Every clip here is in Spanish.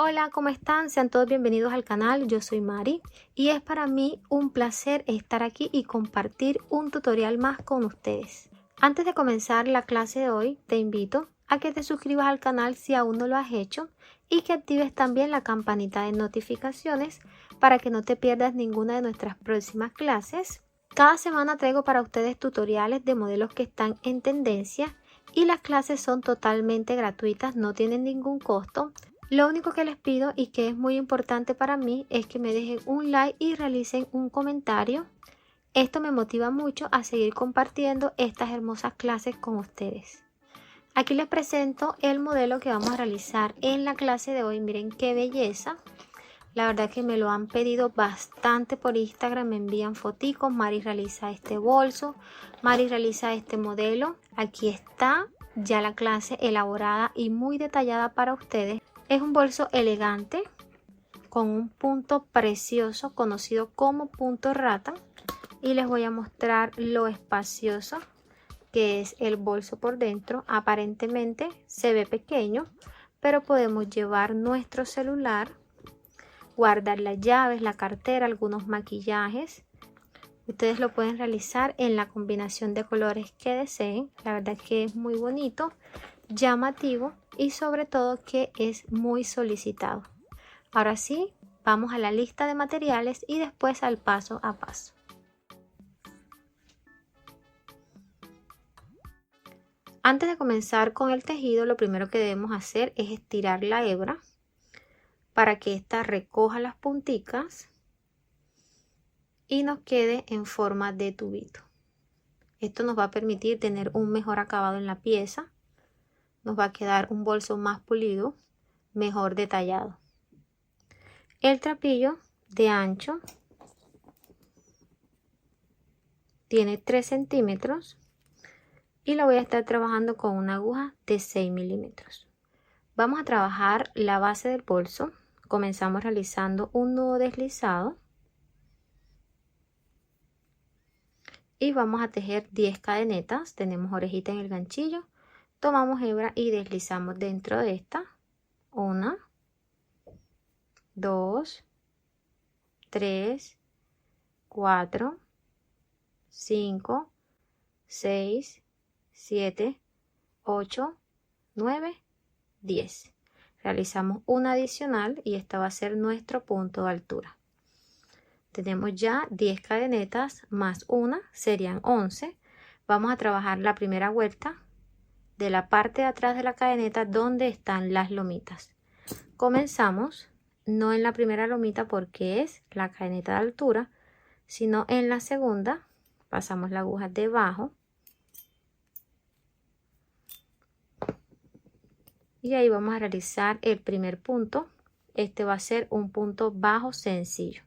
Hola, ¿cómo están? Sean todos bienvenidos al canal. Yo soy Mari y es para mí un placer estar aquí y compartir un tutorial más con ustedes. Antes de comenzar la clase de hoy, te invito a que te suscribas al canal si aún no lo has hecho y que actives también la campanita de notificaciones para que no te pierdas ninguna de nuestras próximas clases. Cada semana traigo para ustedes tutoriales de modelos que están en tendencia y las clases son totalmente gratuitas, no tienen ningún costo. Lo único que les pido y que es muy importante para mí es que me dejen un like y realicen un comentario. Esto me motiva mucho a seguir compartiendo estas hermosas clases con ustedes. Aquí les presento el modelo que vamos a realizar en la clase de hoy. Miren qué belleza. La verdad que me lo han pedido bastante por Instagram, me envían foticos. Mari realiza este bolso, Mari realiza este modelo. Aquí está ya la clase elaborada y muy detallada para ustedes. Es un bolso elegante con un punto precioso conocido como punto rata y les voy a mostrar lo espacioso que es el bolso por dentro. Aparentemente se ve pequeño, pero podemos llevar nuestro celular, guardar las llaves, la cartera, algunos maquillajes. Ustedes lo pueden realizar en la combinación de colores que deseen. La verdad que es muy bonito, llamativo y sobre todo que es muy solicitado. Ahora sí, vamos a la lista de materiales y después al paso a paso. Antes de comenzar con el tejido, lo primero que debemos hacer es estirar la hebra para que ésta recoja las punticas y nos quede en forma de tubito. Esto nos va a permitir tener un mejor acabado en la pieza. Nos va a quedar un bolso más pulido, mejor detallado. El trapillo de ancho tiene 3 centímetros y lo voy a estar trabajando con una aguja de 6 milímetros. Vamos a trabajar la base del bolso. Comenzamos realizando un nudo deslizado y vamos a tejer 10 cadenetas. Tenemos orejita en el ganchillo, tomamos hebra y deslizamos dentro de esta. 1, 2, 3, 4, 5, 6, 7, 8, 9, 10. Realizamos una adicional y esta va a ser nuestro punto de altura. Tenemos ya 10 cadenetas más una, serían 11. Vamos a trabajar la primera vuelta de la parte de atrás de la cadeneta donde están las lomitas. Comenzamos no en la primera lomita porque es la cadeneta de altura, sino en la segunda. Pasamos la aguja debajo y ahí vamos a realizar el primer punto. Este va a ser un punto bajo sencillo.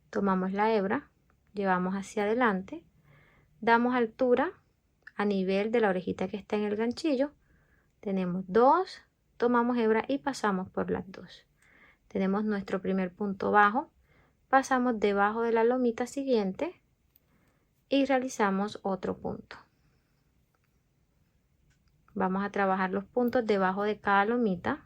Tomamos la hebra, llevamos hacia adelante, damos altura a nivel de la orejita que está en el ganchillo. Tenemos 2, tomamos hebra y pasamos por las 2. Tenemos nuestro primer punto bajo, pasamos debajo de la lomita siguiente y realizamos otro punto. Vamos a trabajar los puntos debajo de cada lomita.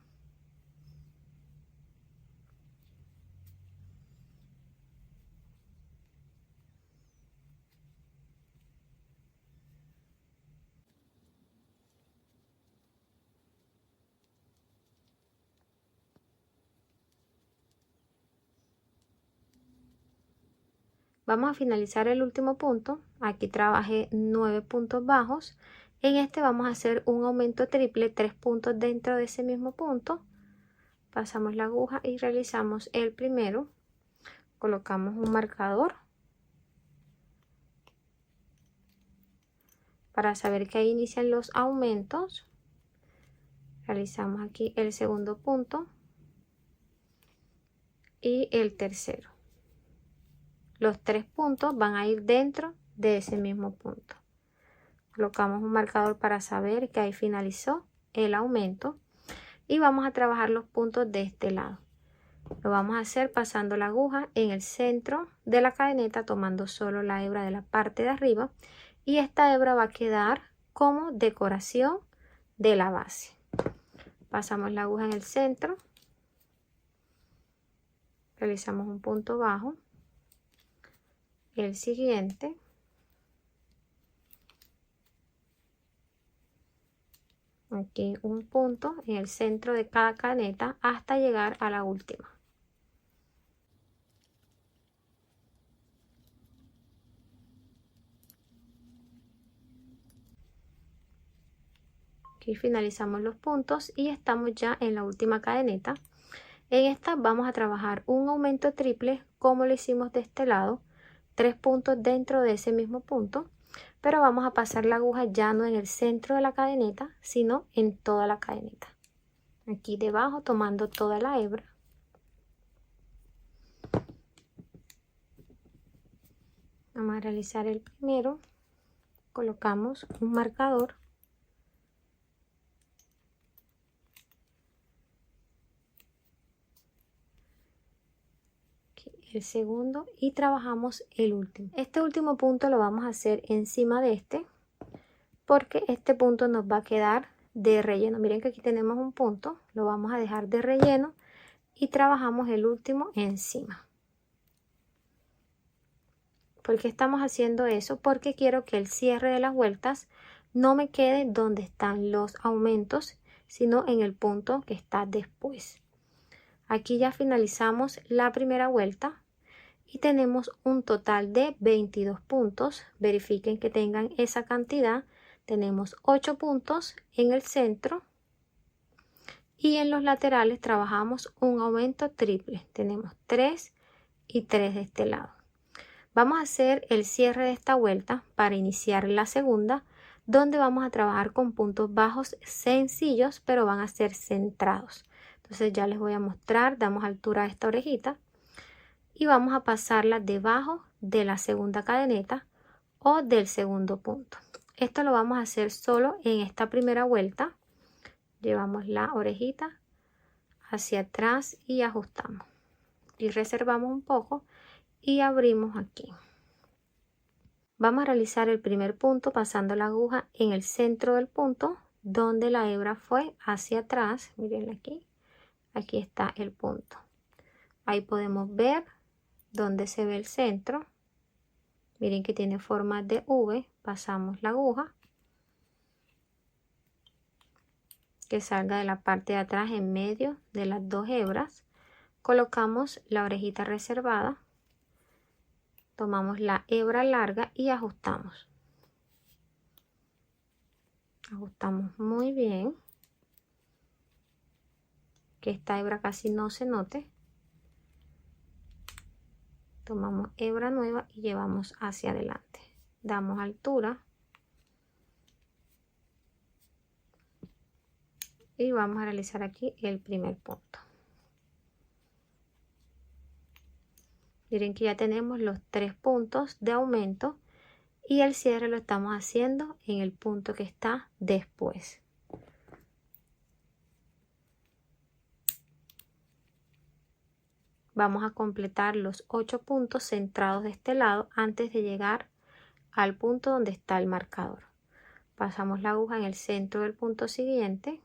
Vamos a finalizar el último punto. Aquí trabajé 9 puntos bajos. En este vamos a hacer un aumento triple, 3 puntos dentro de ese mismo punto. Pasamos la aguja y realizamos el primero. Colocamos un marcador para saber que ahí inician los aumentos. Realizamos aquí el segundo punto y el tercero. Los 3 puntos van a ir dentro de ese mismo punto. Colocamos un marcador para saber que ahí finalizó el aumento y vamos a trabajar los puntos de este lado. Lo vamos a hacer pasando la aguja en el centro de la cadeneta, tomando solo la hebra de la parte de arriba, y esta hebra va a quedar como decoración de la base. Pasamos la aguja en el centro, realizamos un punto bajo, el siguiente, aquí un punto en el centro de cada cadeneta hasta llegar a la última. Aquí finalizamos los puntos y estamos ya en la última cadeneta. En esta vamos a trabajar un aumento triple como lo hicimos de este lado, 3 puntos dentro de ese mismo punto, pero vamos a pasar la aguja ya no en el centro de la cadeneta, sino en toda la cadeneta. Aquí debajo tomando toda la hebra. Vamos a realizar el primero, colocamos un marcador. El segundo y trabajamos el último. Este último punto lo vamos a hacer encima de este porque este punto nos va a quedar de relleno. Miren que aquí tenemos un punto, lo vamos a dejar de relleno y trabajamos el último encima. ¿Por qué estamos haciendo eso? Porque quiero que el cierre de las vueltas no me quede donde están los aumentos, sino en el punto que está después. Aquí ya finalizamos la primera vuelta y tenemos un total de 22 puntos. Verifiquen que tengan esa cantidad. Tenemos 8 puntos en el centro y en los laterales trabajamos un aumento triple. Tenemos 3 y 3 de este lado. Vamos a hacer el cierre de esta vuelta para iniciar la segunda, donde vamos a trabajar con puntos bajos sencillos, pero van a ser centrados. Entonces ya les voy a mostrar, damos altura a esta orejita y vamos a pasarla debajo de la segunda cadeneta o del segundo punto. Esto lo vamos a hacer solo en esta primera vuelta. Llevamos la orejita hacia atrás y ajustamos y reservamos un poco y abrimos aquí. Vamos a realizar el primer punto pasando la aguja en el centro del punto donde la hebra fue hacia atrás. Miren aquí, aquí está el punto. Ahí podemos ver donde se ve el centro. Miren que tiene forma de V. Pasamos la aguja que salga de la parte de atrás en medio de las dos hebras. Colocamos la orejita reservada. Tomamos la hebra larga y ajustamos. Ajustamos muy bien. Que esta hebra casi no se note. Tomamos hebra nueva y llevamos hacia adelante. Damos altura. Y vamos a realizar aquí el primer punto. Miren que ya tenemos los 3 puntos de aumento y el cierre lo estamos haciendo en el punto que está después. Vamos a completar los 8 puntos centrados de este lado antes de llegar al punto donde está el marcador. Pasamos la aguja en el centro del punto siguiente.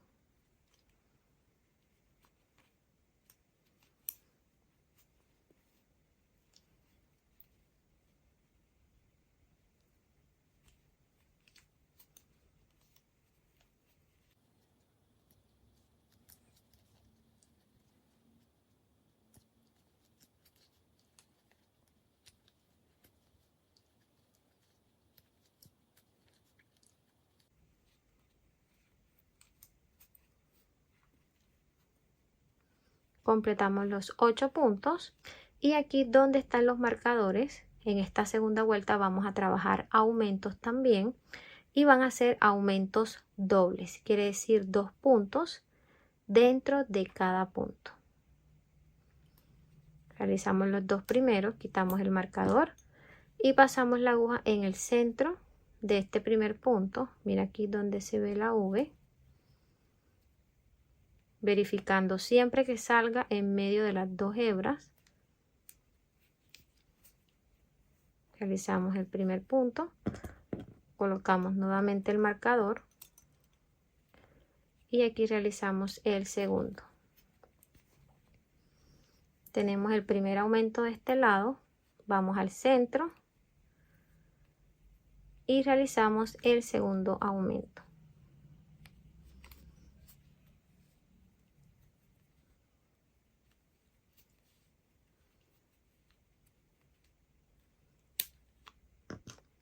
Completamos los 8 puntos y aquí donde están los marcadores, en esta segunda vuelta vamos a trabajar aumentos también y van a ser aumentos dobles, quiere decir 2 puntos dentro de cada punto. Realizamos los 2 primeros, quitamos el marcador y pasamos la aguja en el centro de este primer punto. Mira aquí donde se ve la V. Verificando siempre que salga en medio de las dos hebras. Realizamos el primer punto, colocamos nuevamente el marcador y aquí realizamos el segundo. tenemos el primer aumento de este lado, vamos al centro y realizamos el segundo aumento.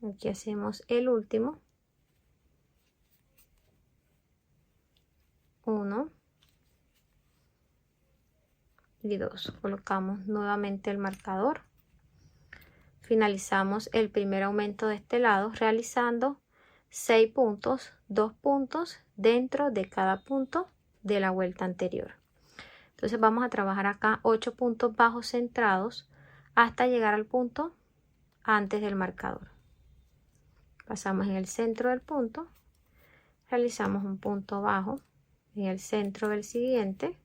Aquí hacemos el último. 1 y 2. Colocamos nuevamente el marcador. Finalizamos el primer aumento de este lado realizando 6 puntos, 2 puntos dentro de cada punto de la vuelta anterior. Entonces vamos a trabajar acá 8 puntos bajos centrados hasta llegar al punto antes del marcador. Pasamos en el centro del punto, realizamos un punto bajo en el centro del siguiente,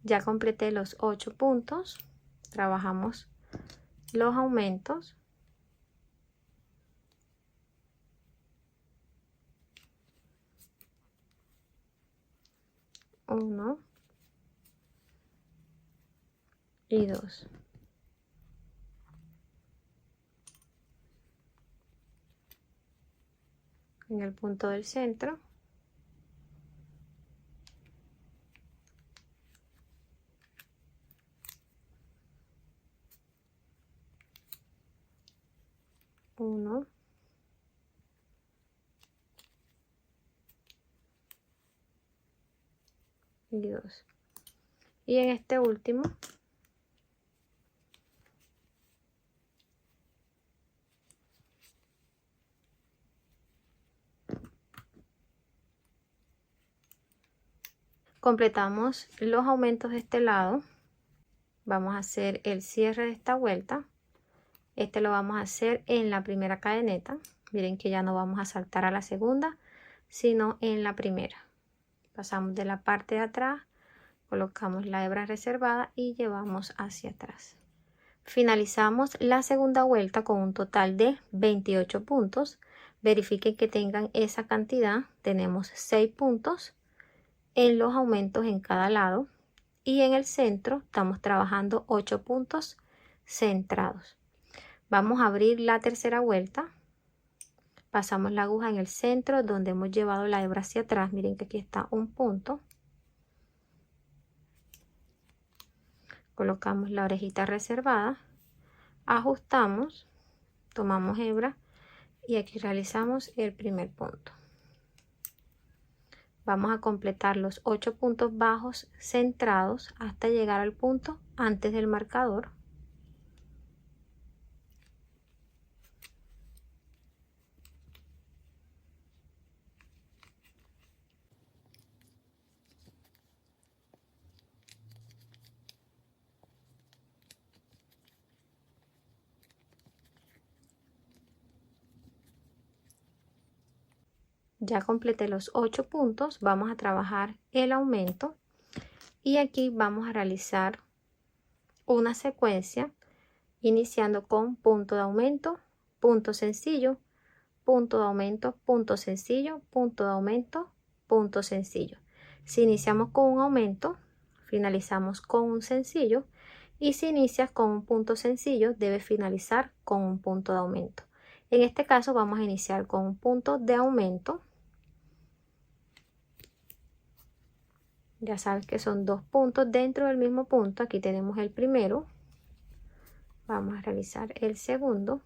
ya completé los 8 puntos, trabajamos los aumentos. Uno y 2. En el punto del centro. Uno y 2. Y en este último completamos los aumentos de este lado. Vamos a hacer el cierre de esta vuelta. Este lo vamos a hacer en la primera cadeneta. Miren que ya no vamos a saltar a la segunda, sino en la primera. Pasamos de la parte de atrás, colocamos la hebra reservada y llevamos hacia atrás. Finalizamos la segunda vuelta con un total de 28 puntos. Verifiquen que tengan esa cantidad. Tenemos 6 puntos en los aumentos en cada lado y en el centro estamos trabajando 8 puntos centrados. Vamos a abrir la tercera vuelta. Pasamos la aguja en el centro donde hemos llevado la hebra hacia atrás. Miren que aquí está un punto. Colocamos la orejita reservada, ajustamos, tomamos hebra y aquí realizamos el primer punto. Vamos a completar los 8 puntos bajos centrados hasta llegar al punto antes del marcador. Ya completé los 8 puntos, vamos a trabajar el aumento y aquí vamos a realizar una secuencia iniciando con punto de aumento, punto sencillo, punto de aumento, punto sencillo, punto de aumento, punto sencillo. Si iniciamos con un aumento, finalizamos con un sencillo y si inicias con un punto sencillo, debes finalizar con un punto de aumento. En este caso vamos a iniciar con un punto de aumento. Ya sabes que son 2 puntos dentro del mismo punto. Aquí tenemos el primero. Vamos a realizar el segundo.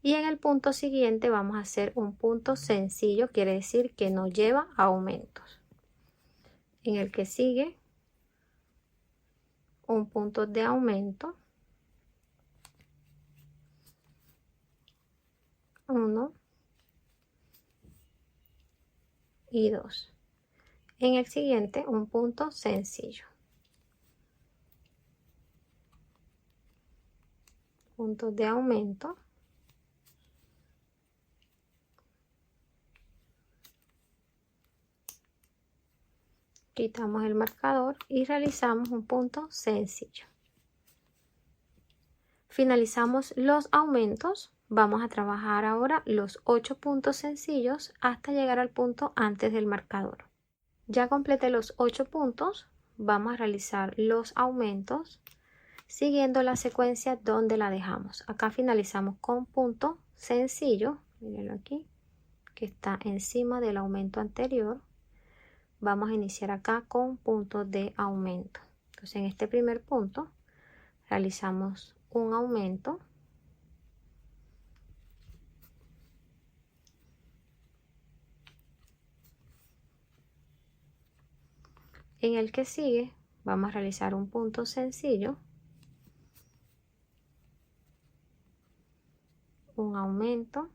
Y en el punto siguiente vamos a hacer un punto sencillo. Quiere decir que no lleva aumentos. En el que sigue un punto de aumento. 1 y 2. En el siguiente un punto sencillo. Puntos de aumento. Quitamos el marcador y realizamos un punto sencillo. Finalizamos los aumentos. Vamos a trabajar ahora los 8 puntos sencillos hasta llegar al punto antes del marcador. Ya completé los 8 puntos. Vamos a realizar los aumentos siguiendo la secuencia donde la dejamos. Acá finalizamos con punto sencillo. Mírenlo aquí, que está encima del aumento anterior. Vamos a iniciar acá con puntos de aumento. Entonces en este primer punto realizamos un aumento. En el que sigue vamos a realizar un punto sencillo, un aumento,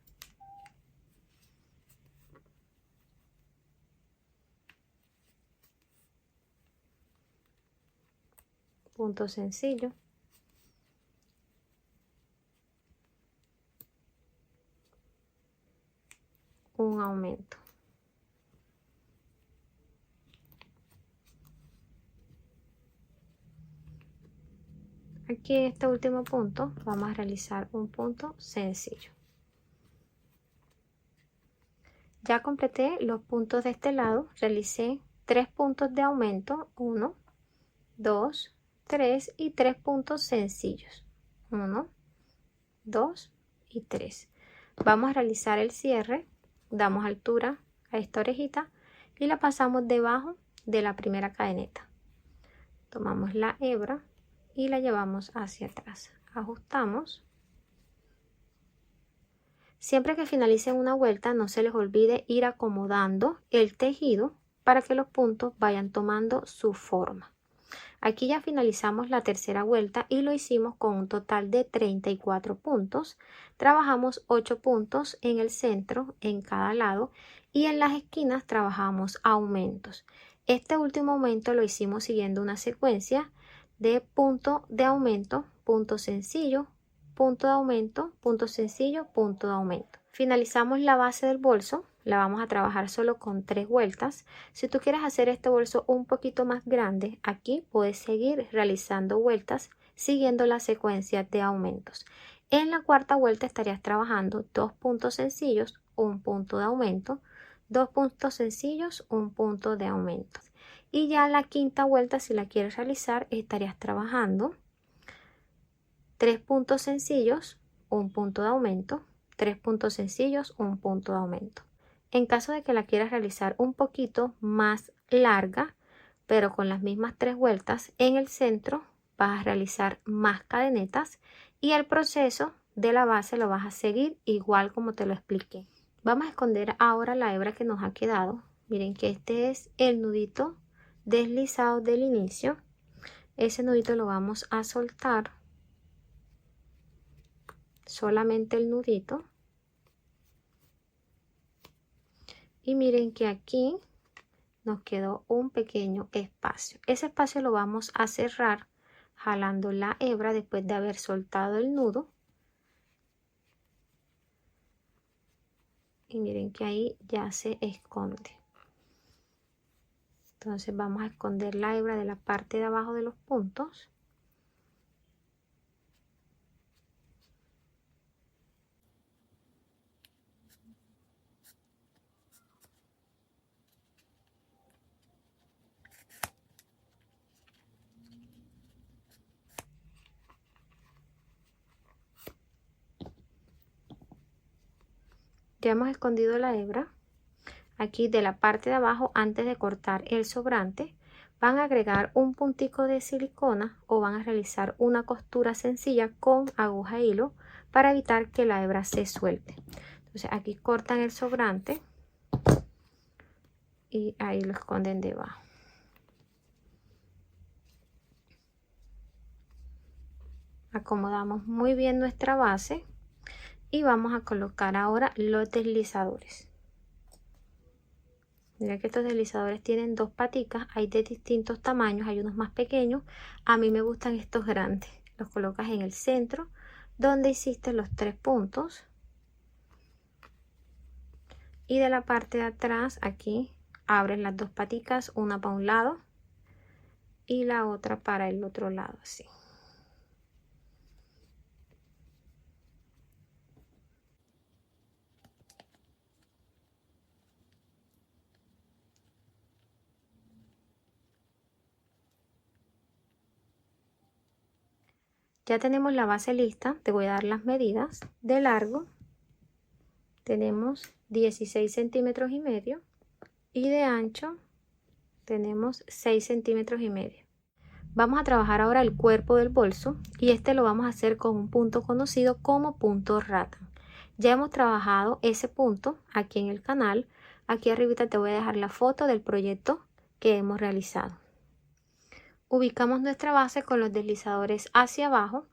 punto sencillo, un aumento. Aquí en este último punto vamos a realizar un punto sencillo. Ya completé los puntos de este lado, realicé 3 puntos de aumento, 1, 2, 3 y 3 puntos sencillos, 1, 2 y 3. Vamos a realizar el cierre, damos altura a esta orejita y la pasamos debajo de la primera cadeneta. Tomamos la hebra y la llevamos hacia atrás, ajustamos. Siempre que finalicen una vuelta no se les olvide ir acomodando el tejido para que los puntos vayan tomando su forma. Aquí ya finalizamos la tercera vuelta y lo hicimos con un total de 34 puntos. Trabajamos 8 puntos en el centro, en cada lado, y en las esquinas trabajamos aumentos. Este último aumento lo hicimos siguiendo una secuencia de punto de aumento, punto sencillo, punto de aumento, punto sencillo, punto de aumento. Finalizamos la base del bolso. La vamos a trabajar solo con 3 vueltas. Si tú quieres hacer este bolso un poquito más grande, aquí puedes seguir realizando vueltas siguiendo la secuencia de aumentos. En la cuarta vuelta estarías trabajando 2 puntos sencillos, un punto de aumento, 2 puntos sencillos, un punto de aumento. Y ya la quinta vuelta, si la quieres realizar, estarías trabajando 3 puntos sencillos, un punto de aumento, 3 puntos sencillos, un punto de aumento. En caso de que la quieras realizar un poquito más larga, pero con las mismas 3 vueltas, en el centro vas a realizar más cadenetas y el proceso de la base lo vas a seguir igual como te lo expliqué. Vamos a esconder ahora la hebra que nos ha quedado. Miren que este es el nudito deslizado del inicio. Ese nudito lo vamos a soltar. Solamente el nudito. Y miren que aquí nos quedó un pequeño espacio. Ese espacio lo vamos a cerrar jalando la hebra después de haber soltado el nudo. Y miren que ahí ya se esconde. Entonces vamos a esconder la hebra de la parte de abajo de los puntos. Ya hemos escondido la hebra. Aquí de la parte de abajo, antes de cortar el sobrante, van a agregar un puntico de silicona o van a realizar una costura sencilla con aguja e hilo para evitar que la hebra se suelte. Entonces aquí cortan el sobrante y ahí lo esconden debajo. Acomodamos muy bien nuestra base y vamos a colocar ahora los deslizadores. Mira que estos deslizadores tienen 2 paticas, hay de distintos tamaños, hay unos más pequeños. A mí me gustan estos grandes. Los colocas en el centro donde hiciste los 3 puntos. Y de la parte de atrás aquí abres las 2 paticas, una para un lado y la otra para el otro lado, así. Ya tenemos la base lista. Te voy a dar las medidas. De largo tenemos 16 centímetros y medio y de ancho tenemos 6 centímetros y medio. Vamos a trabajar ahora el cuerpo del bolso y este lo vamos a hacer con un punto conocido como punto ratán. Ya hemos trabajado ese punto aquí en el canal. Aquí arribita te voy a dejar la foto del proyecto que hemos realizado. Ubicamos nuestra base con los deslizadores hacia abajo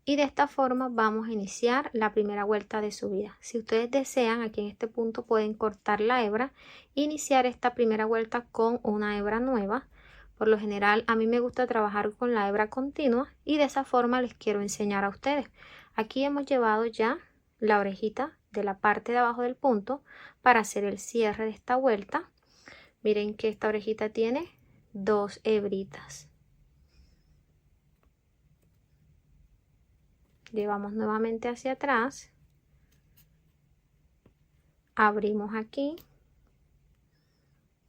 y de esta forma vamos a iniciar la primera vuelta de subida. Si ustedes desean, aquí en este punto pueden cortar la hebra e iniciar esta primera vuelta con una hebra nueva. Por lo general a mí me gusta trabajar con la hebra continua y de esa forma les quiero enseñar a ustedes. Aquí hemos llevado ya la orejita de la parte de abajo del punto para hacer el cierre de esta vuelta. Miren que esta orejita tiene 2 hebritas. Llevamos nuevamente hacia atrás, abrimos aquí,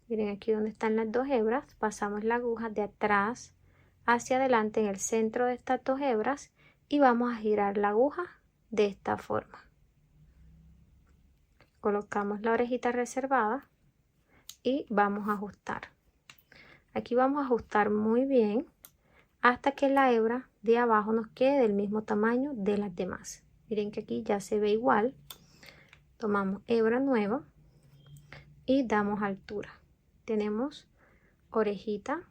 miren aquí donde están las 2 hebras, pasamos la aguja de atrás hacia adelante en el centro de estas 2 hebras y vamos a girar la aguja de esta forma. Colocamos la orejita reservada y vamos a ajustar. Aquí vamos a ajustar muy bien hasta que la hebra de abajo nos quede del mismo tamaño de las demás. Miren que aquí ya se ve igual. Tomamos hebra nueva y damos altura. Tenemos orejita,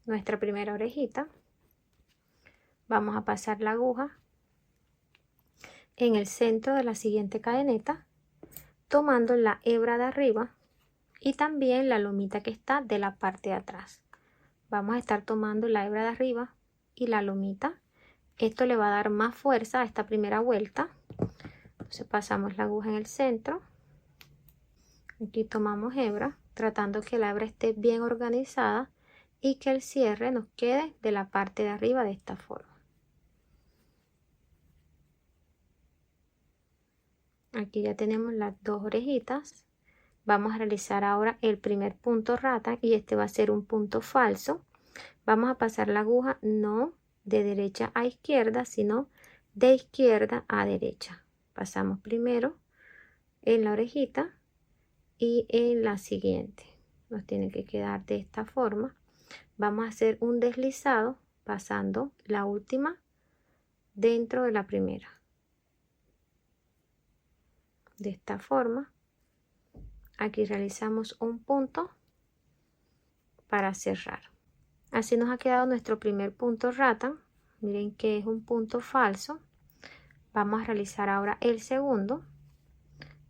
nuestra primera orejita. Vamos a pasar la aguja en el centro de la siguiente cadeneta, tomando la hebra de arriba y también la lomita que está de la parte de atrás. Vamos a estar tomando la hebra de arriba y la lomita. Esto le va a dar más fuerza a esta primera vuelta. Entonces pasamos la aguja en el centro. Aquí tomamos hebra, tratando que la hebra esté bien organizada y que el cierre nos quede de la parte de arriba de esta forma. Aquí ya tenemos las 2 orejitas. Vamos a realizar ahora el primer punto ratán y este va a ser un punto falso. Vamos a pasar la aguja no de derecha a izquierda, sino de izquierda a derecha. Pasamos primero en la orejita y en la siguiente. Nos tiene que quedar de esta forma. Vamos a hacer un deslizado pasando la última dentro de la primera. De esta forma. Aquí realizamos un punto para cerrar. Así nos ha quedado nuestro primer punto ratán. Miren que es un punto falso. Vamos a realizar ahora el segundo.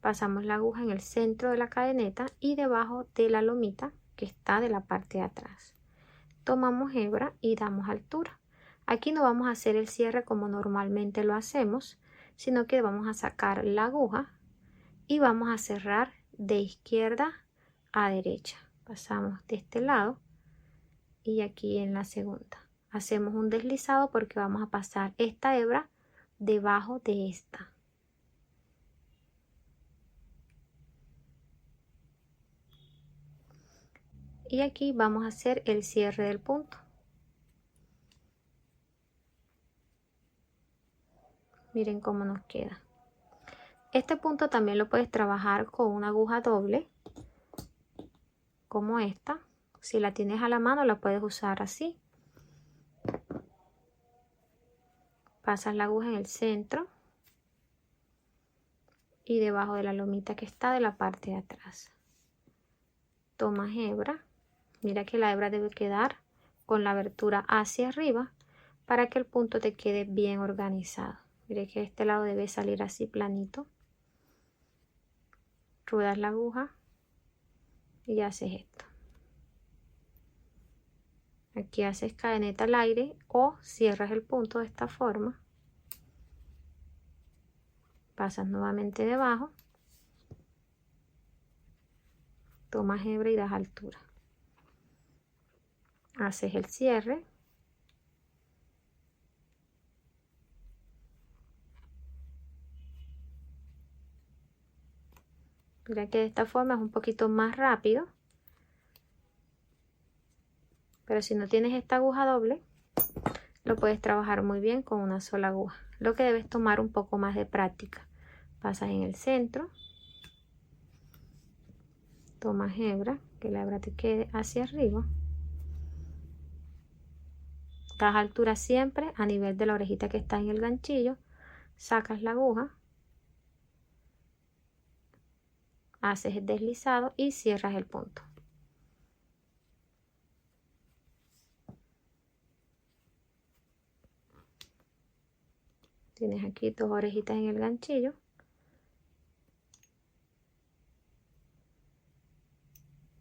Pasamos la aguja en el centro de la cadeneta y debajo de la lomita que está de la parte de atrás. Tomamos hebra y damos altura. Aquí no vamos a hacer el cierre como normalmente lo hacemos, sino que vamos a sacar la aguja y vamos a cerrar de izquierda a derecha. Pasamos de este lado y aquí en la segunda. Hacemos un deslizado porque vamos a pasar esta hebra debajo de esta. Y aquí vamos a hacer el cierre del punto. Miren cómo nos queda. Este punto también lo puedes trabajar con una aguja doble, como esta. Si la tienes a la mano, la puedes usar así. Pasas la aguja en el centro y debajo de la lomita que está de la parte de atrás. Tomas hebra. Mira que la hebra debe quedar con la abertura hacia arriba para que el punto te quede bien organizado. Mire que este lado debe salir así planito. Ruedas la aguja y haces esto. Aquí haces cadeneta al aire o cierras el punto de esta forma. Pasas nuevamente debajo. Tomas hebra y das altura. Haces el cierre. Mira que de esta forma es un poquito más rápido. Pero si no tienes esta aguja doble, lo puedes trabajar muy bien con una sola aguja. Lo que debes tomar un poco más de práctica. Pasas en el centro, tomas hebra, que la hebra te quede hacia arriba. Das altura siempre a nivel de la orejita que está en el ganchillo. Sacas la aguja, haces el deslizado y cierras el punto. Tienes aquí tus orejitas en el ganchillo.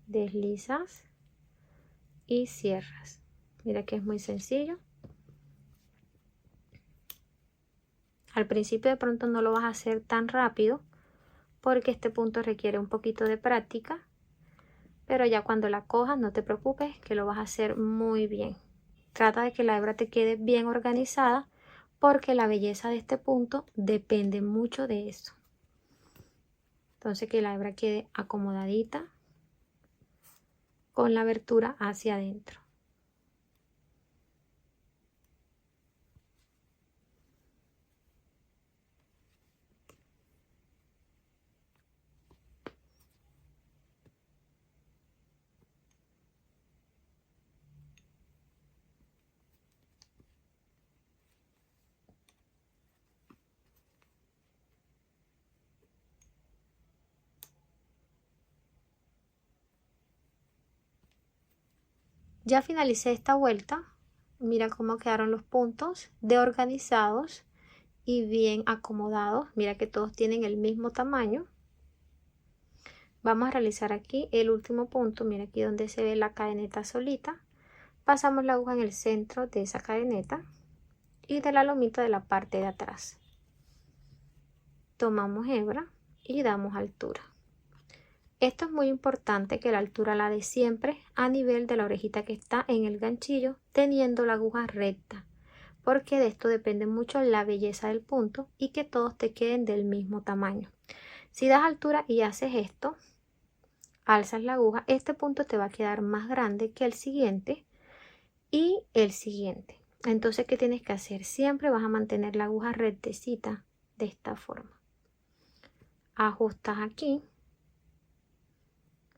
Deslizas y cierras. Mira que es muy sencillo. Al principio de pronto no lo vas a hacer tan rápido porque este punto requiere un poquito de práctica, pero ya cuando la cojas no te preocupes que lo vas a hacer muy bien. Trata de que la hebra te quede bien organizada porque la belleza de este punto depende mucho de eso. Entonces que la hebra quede acomodadita con la abertura hacia adentro. Ya finalicé esta vuelta. Mira cómo quedaron los puntos de organizados y bien acomodados. Mira que todos tienen el mismo tamaño. Vamos a realizar aquí el último punto. Mira aquí donde se ve la cadeneta solita. Pasamos la aguja en el centro de esa cadeneta y de la lomita de la parte de atrás. Tomamos hebra y damos altura. Esto es muy importante que la altura la des siempre a nivel de la orejita que está en el ganchillo, teniendo la aguja recta, porque de esto depende mucho la belleza del punto y que todos te queden del mismo tamaño. Si das altura y haces esto, alzas la aguja, este punto te va a quedar más grande que el siguiente y el siguiente. Entonces, ¿qué tienes que hacer? Siempre vas a mantener la aguja rectecita de esta forma. Ajustas aquí.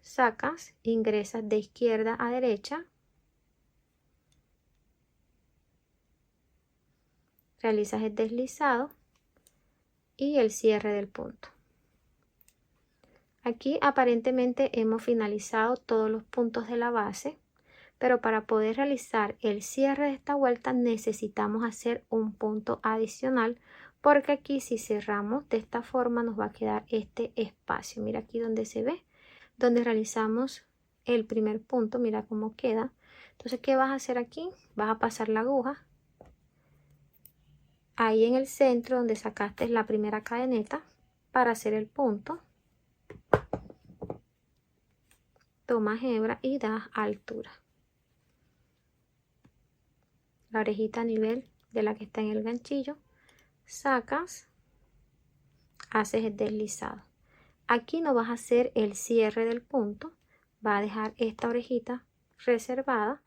Sacas, ingresas de izquierda a derecha, realizas el deslizado y el cierre del punto. Aquí aparentemente hemos finalizado todos los puntos de la base, pero para poder realizar el cierre de esta vuelta necesitamos hacer un punto adicional, porque aquí si cerramos de esta forma nos va a quedar este espacio. Mira aquí donde se ve, donde realizamos el primer punto, mira cómo queda. Entonces, ¿qué vas a hacer aquí? Vas a pasar la aguja ahí en el centro donde sacaste la primera cadeneta para hacer el punto. Tomas hebra y das altura. La orejita a nivel de la que está en el ganchillo. Sacas, haces el deslizado. Aquí no vas a hacer el cierre del punto, va a dejar esta orejita reservada.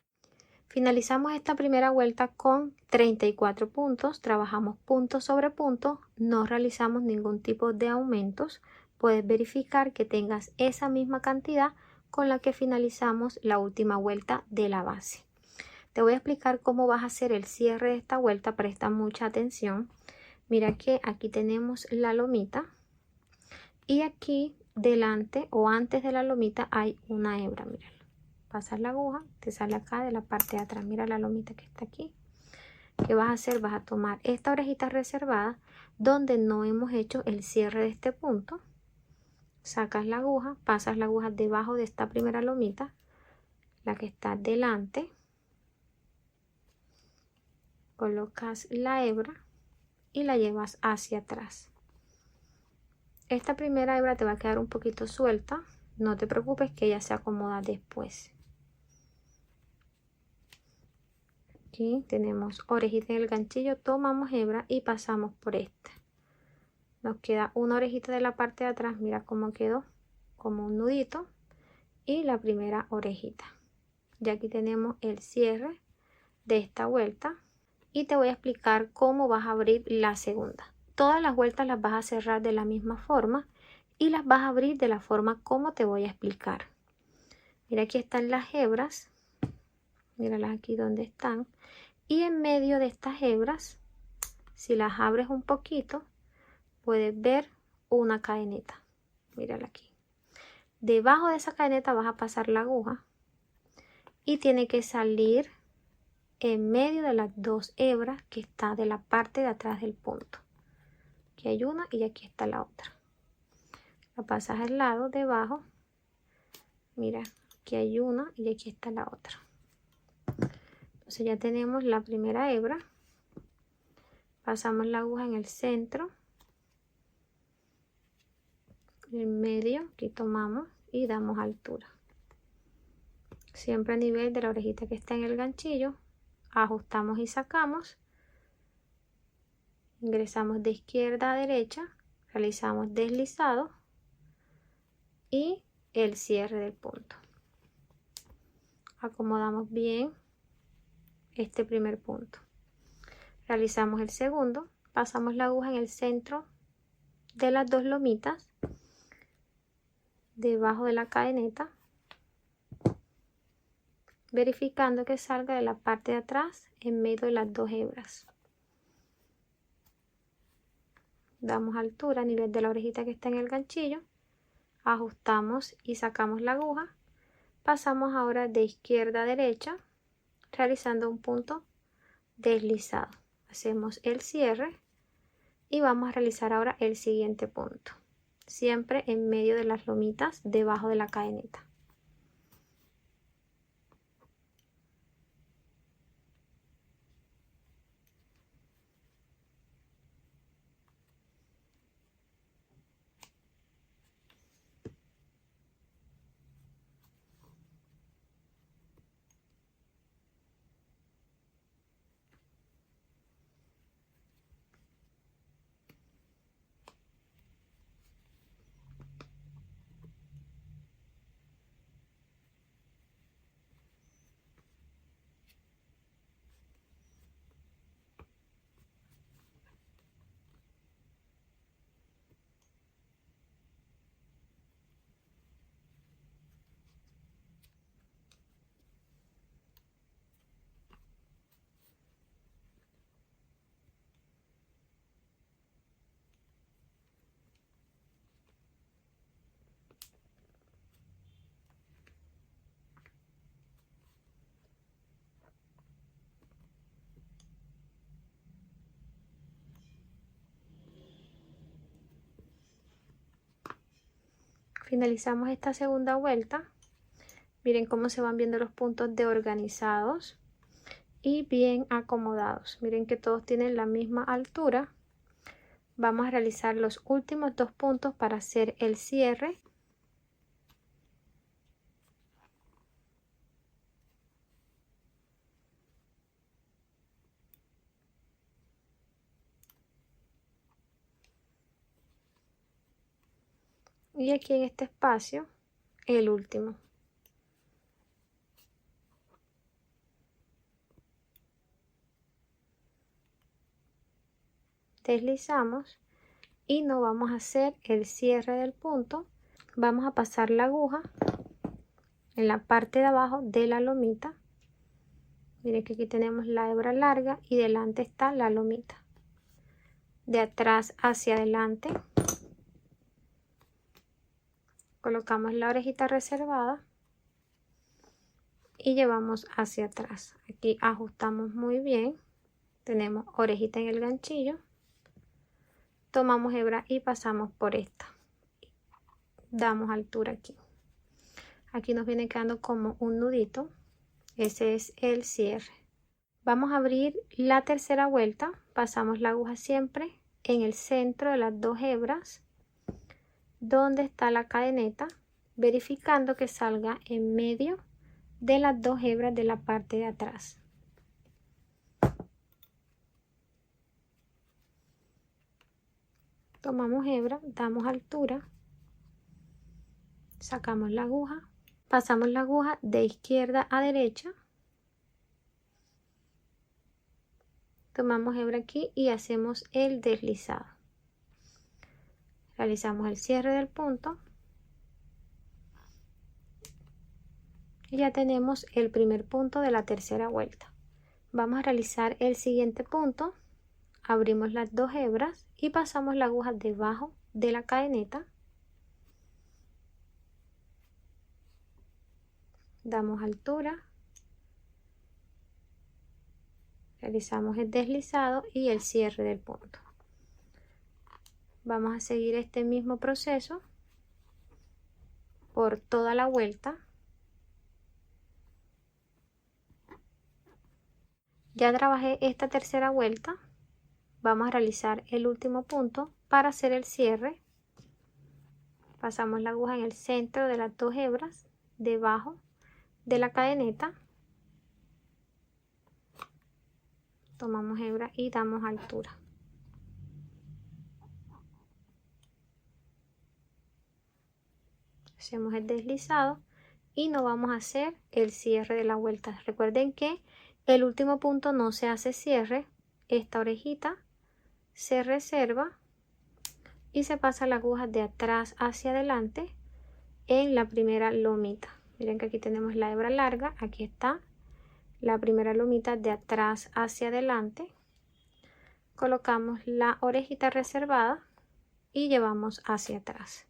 Finalizamos esta primera vuelta con 34 puntos, trabajamos punto sobre punto, no realizamos ningún tipo de aumentos. Puedes verificar que tengas esa misma cantidad con la que finalizamos la última vuelta de la base. Te voy a explicar cómo vas a hacer el cierre de esta vuelta, presta mucha atención. Mira que aquí tenemos la lomita y aquí delante o antes de la lomita hay una hebra, mira. Pasas la aguja, te sale acá de la parte de atrás, mira la lomita que está aquí. ¿Qué vas a hacer? Vas a tomar esta orejita reservada donde no hemos hecho el cierre de este punto, sacas la aguja, pasas la aguja debajo de esta primera lomita, la que está delante, colocas la hebra y la llevas hacia atrás. Esta primera hebra te va a quedar un poquito suelta, no te preocupes que ella se acomoda después. Aquí tenemos orejita en el ganchillo, tomamos hebra y pasamos por esta. Nos queda una orejita de la parte de atrás, mira cómo quedó, como un nudito, y la primera orejita. Ya aquí tenemos el cierre de esta vuelta y te voy a explicar cómo vas a abrir la segunda. Todas las vueltas las vas a cerrar de la misma forma y las vas a abrir de la forma como te voy a explicar. Mira, aquí están las hebras, míralas aquí donde están, y en medio de estas hebras, si las abres un poquito, puedes ver una cadeneta. Mírala aquí. Debajo de esa cadeneta vas a pasar la aguja y tiene que salir en medio de las dos hebras que está de la parte de atrás del punto. Aquí hay una y aquí está la otra. La pasas al lado debajo. Mira, aquí hay una y aquí está la otra. Entonces ya tenemos la primera hebra. Pasamos la aguja en el centro, en medio, aquí tomamos y damos altura. Siempre a nivel de la orejita que está en el ganchillo. Ajustamos y sacamos. Ingresamos de izquierda a derecha, realizamos deslizado y el cierre del punto. Acomodamos bien este primer punto. Realizamos el segundo, pasamos la aguja en el centro de las dos lomitas, debajo de la cadeneta, verificando que salga de la parte de atrás en medio de las dos hebras. Damos altura a nivel de la orejita que está en el ganchillo, ajustamos y sacamos la aguja. Pasamos ahora de izquierda a derecha, realizando un punto deslizado. Hacemos el cierre y vamos a realizar ahora el siguiente punto, siempre en medio de las lomitas debajo de la cadeneta. Finalizamos esta segunda vuelta. Miren cómo se van viendo los puntos de organizados y bien acomodados. Miren que todos tienen la misma altura. Vamos a realizar los últimos dos puntos para hacer el cierre. Y aquí en este espacio, el último. Deslizamos y no vamos a hacer el cierre del punto. Vamos a pasar la aguja en la parte de abajo de la lomita. Miren que aquí tenemos la hebra larga y delante está la lomita. De atrás hacia adelante colocamos la orejita reservada y llevamos hacia atrás. Aquí ajustamos muy bien. Tenemos orejita en el ganchillo. Tomamos hebra y pasamos por esta. Damos altura aquí. Aquí nos viene quedando como un nudito. Ese es el cierre. Vamos a abrir la tercera vuelta. Pasamos la aguja siempre en el centro de las dos hebras donde está la cadeneta, verificando que salga en medio de las dos hebras de la parte de atrás. Tomamos hebra, damos altura, sacamos la aguja, pasamos la aguja de izquierda a derecha, tomamos hebra aquí y hacemos el deslizado. Realizamos el cierre del punto y ya tenemos el primer punto de la tercera vuelta. Vamos a realizar el siguiente punto. Abrimos las dos hebras y pasamos la aguja debajo de la cadeneta. Damos altura. Realizamos el deslizado y el cierre del punto. Vamos a seguir este mismo proceso por toda la vuelta. Ya trabajé esta tercera vuelta. Vamos a realizar el último punto para hacer el cierre. Pasamos la aguja en el centro de las dos hebras debajo de la cadeneta. Tomamos hebra y damos altura. Hacemos el deslizado y no vamos a hacer el cierre de la vuelta. Recuerden que el último punto no se hace cierre. Esta orejita se reserva y se pasa la aguja de atrás hacia adelante en la primera lomita. Miren que aquí tenemos la hebra larga, aquí está la primera lomita de atrás hacia adelante. Colocamos la orejita reservada y llevamos hacia atrás.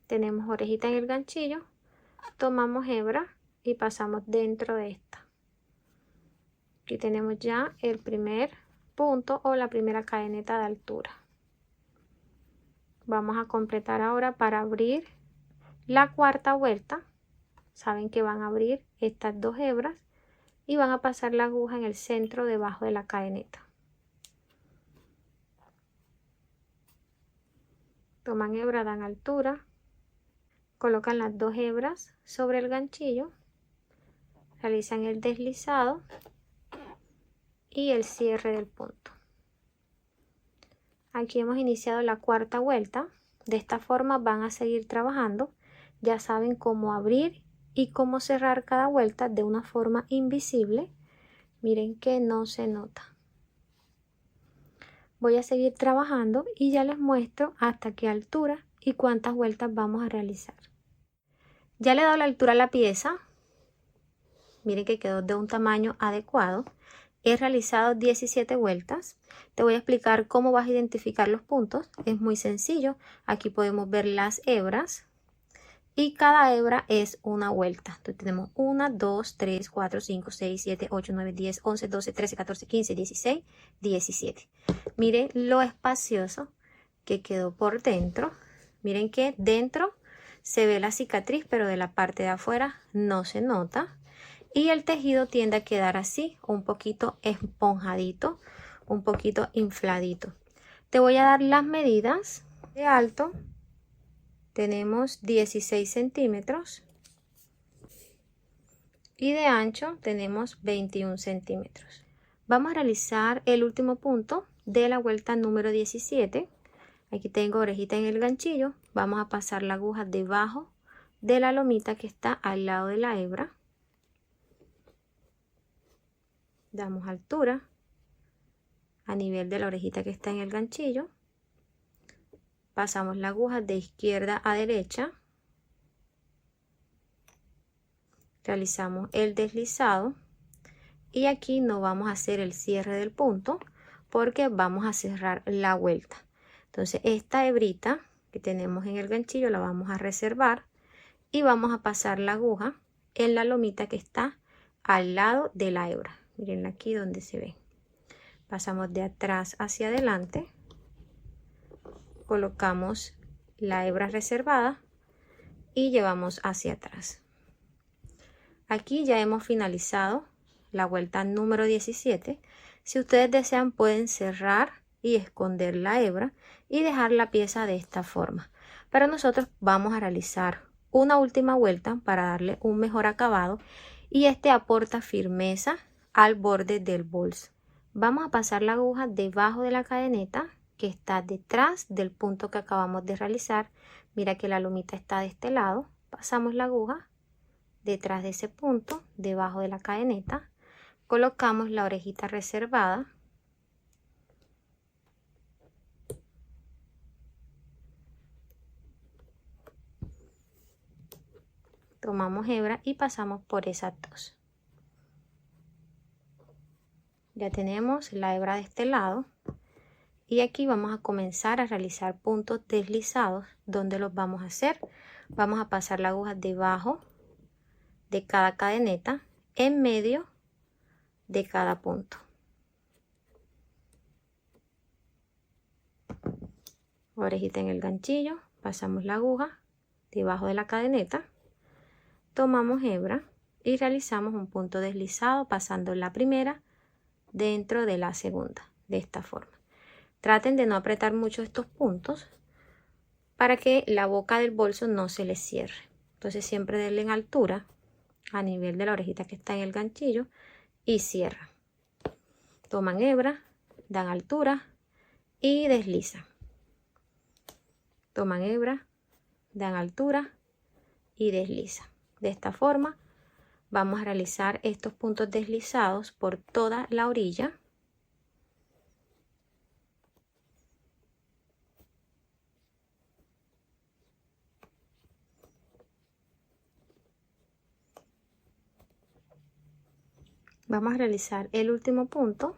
Tenemos orejita en el ganchillo, tomamos hebra y pasamos dentro de esta. Aquí tenemos ya el primer punto o la primera cadeneta de altura. Vamos a completar ahora para abrir la cuarta vuelta. Saben que van a abrir estas dos hebras y van a pasar la aguja en el centro debajo de la cadeneta. Toman hebra, dan altura, colocan las dos hebras sobre el ganchillo, realizan el deslizado y el cierre del punto. Aquí hemos iniciado la cuarta vuelta. De esta forma van a seguir trabajando. Ya saben cómo abrir y cómo cerrar cada vuelta de una forma invisible. Miren que no se nota. Voy a seguir trabajando y ya les muestro hasta qué altura y cuántas vueltas vamos a realizar. Ya le he dado la altura a la pieza. Miren que quedó de un tamaño adecuado. He realizado 17 vueltas. Te voy a explicar cómo vas a identificar los puntos. Es muy sencillo. Aquí podemos ver las hebras. Y cada hebra es una vuelta. Entonces tenemos 1, 2, 3, 4, 5, 6, 7, 8, 9, 10, 11, 12, 13, 14, 15, 16, 17. Miren lo espacioso que quedó por dentro. Miren que dentro se ve la cicatriz, pero de la parte de afuera no se nota. Y el tejido tiende a quedar así, un poquito esponjadito, un poquito infladito. Te voy a dar las medidas. De alto tenemos 16 centímetros y de ancho tenemos 21 centímetros. Vamos a realizar el último punto de la vuelta número 17. Aquí tengo orejita en el ganchillo. Vamos a pasar la aguja debajo de la lomita que está al lado de la hebra. Damos altura a nivel de la orejita que está en el ganchillo. Pasamos la aguja de izquierda a derecha. Realizamos el deslizado. Y aquí no vamos a hacer el cierre del punto porque vamos a cerrar la vuelta. Entonces esta hebrita que tenemos en el ganchillo la vamos a reservar y vamos a pasar la aguja en la lomita que está al lado de la hebra. Miren aquí donde se ve. Pasamos de atrás hacia adelante. Colocamos la hebra reservada y llevamos hacia atrás. Aquí ya hemos finalizado la vuelta número 17. Si ustedes desean pueden cerrar y esconder la hebra y dejar la pieza de esta forma. Pero nosotros vamos a realizar una última vuelta para darle un mejor acabado y este aporta firmeza al borde del bolso. Vamos a pasar la aguja debajo de la cadeneta que está detrás del punto que acabamos de realizar. Mira que la lomita está de este lado. Pasamos la aguja detrás de ese punto, debajo de la cadeneta. colocamos la orejita reservada. Tomamos hebra y pasamos por esas dos. Ya tenemos la hebra de este lado y aquí vamos a comenzar a realizar puntos deslizados. ¿Dónde los vamos a hacer? Vamos a pasar la aguja debajo de cada cadeneta, en medio de cada punto. Orejita en el ganchillo, pasamos la aguja debajo de la cadeneta, tomamos hebra y realizamos un punto deslizado pasando la primera dentro de la segunda, de esta forma. Traten de no apretar mucho estos puntos para que la boca del bolso no se les cierre. Entonces siempre denle en altura a nivel de la orejita que está en el ganchillo y cierran. Toman hebra, dan altura y deslizan. Toman hebra, dan altura y deslizan. De esta forma vamos a realizar estos puntos deslizados por toda la orilla. Vamos a realizar el último punto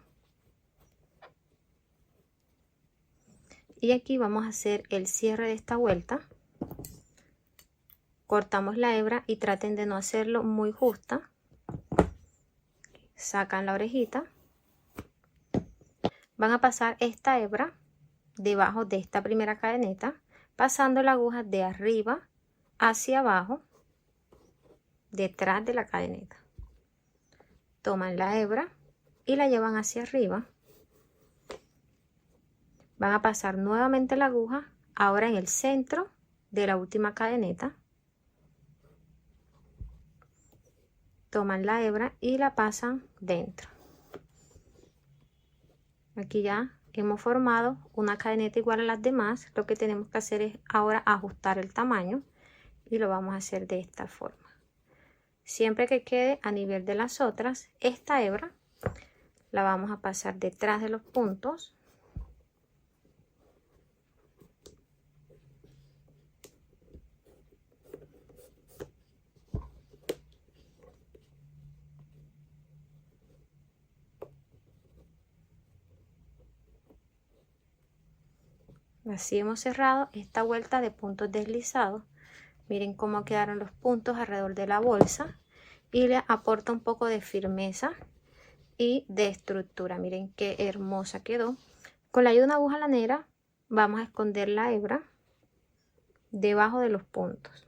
y aquí vamos a hacer el cierre de esta vuelta. Cortamos la hebra y traten de no hacerlo muy justa. Sacan la orejita. Van a pasar esta hebra debajo de esta primera cadeneta, pasando la aguja de arriba hacia abajo, detrás de la cadeneta. Toman la hebra y la llevan hacia arriba. Van a pasar nuevamente la aguja, ahora en el centro de la última cadeneta. Toman la hebra y la pasan dentro. Aquí ya hemos formado una cadeneta igual a las demás. Lo que tenemos que hacer es ahora ajustar el tamaño y lo vamos a hacer de esta forma. Siempre que quede a nivel de las otras, esta hebra la vamos a pasar detrás de los puntos. Así hemos cerrado esta vuelta de puntos deslizados. Miren cómo quedaron los puntos alrededor de la bolsa y le aporta un poco de firmeza y de estructura. Miren qué hermosa quedó. Con la ayuda de una aguja lanera vamos a esconder la hebra debajo de los puntos.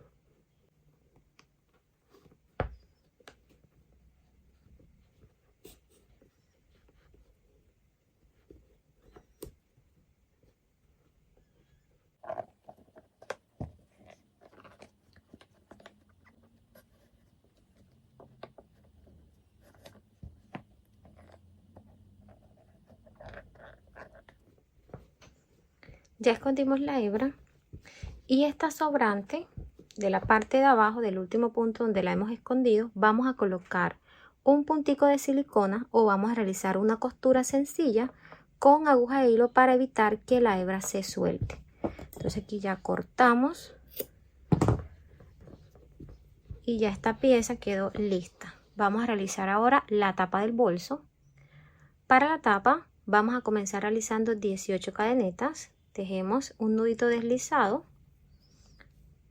Ya escondimos la hebra y esta sobrante de la parte de abajo del último punto donde la hemos escondido, vamos a colocar un puntico de silicona o vamos a realizar una costura sencilla con aguja de hilo para evitar que la hebra se suelte. Entonces aquí ya cortamos y ya esta pieza quedó lista. Vamos a realizar ahora la tapa del bolso. Para la tapa vamos a comenzar realizando 18 cadenetas. Tejemos un nudito deslizado,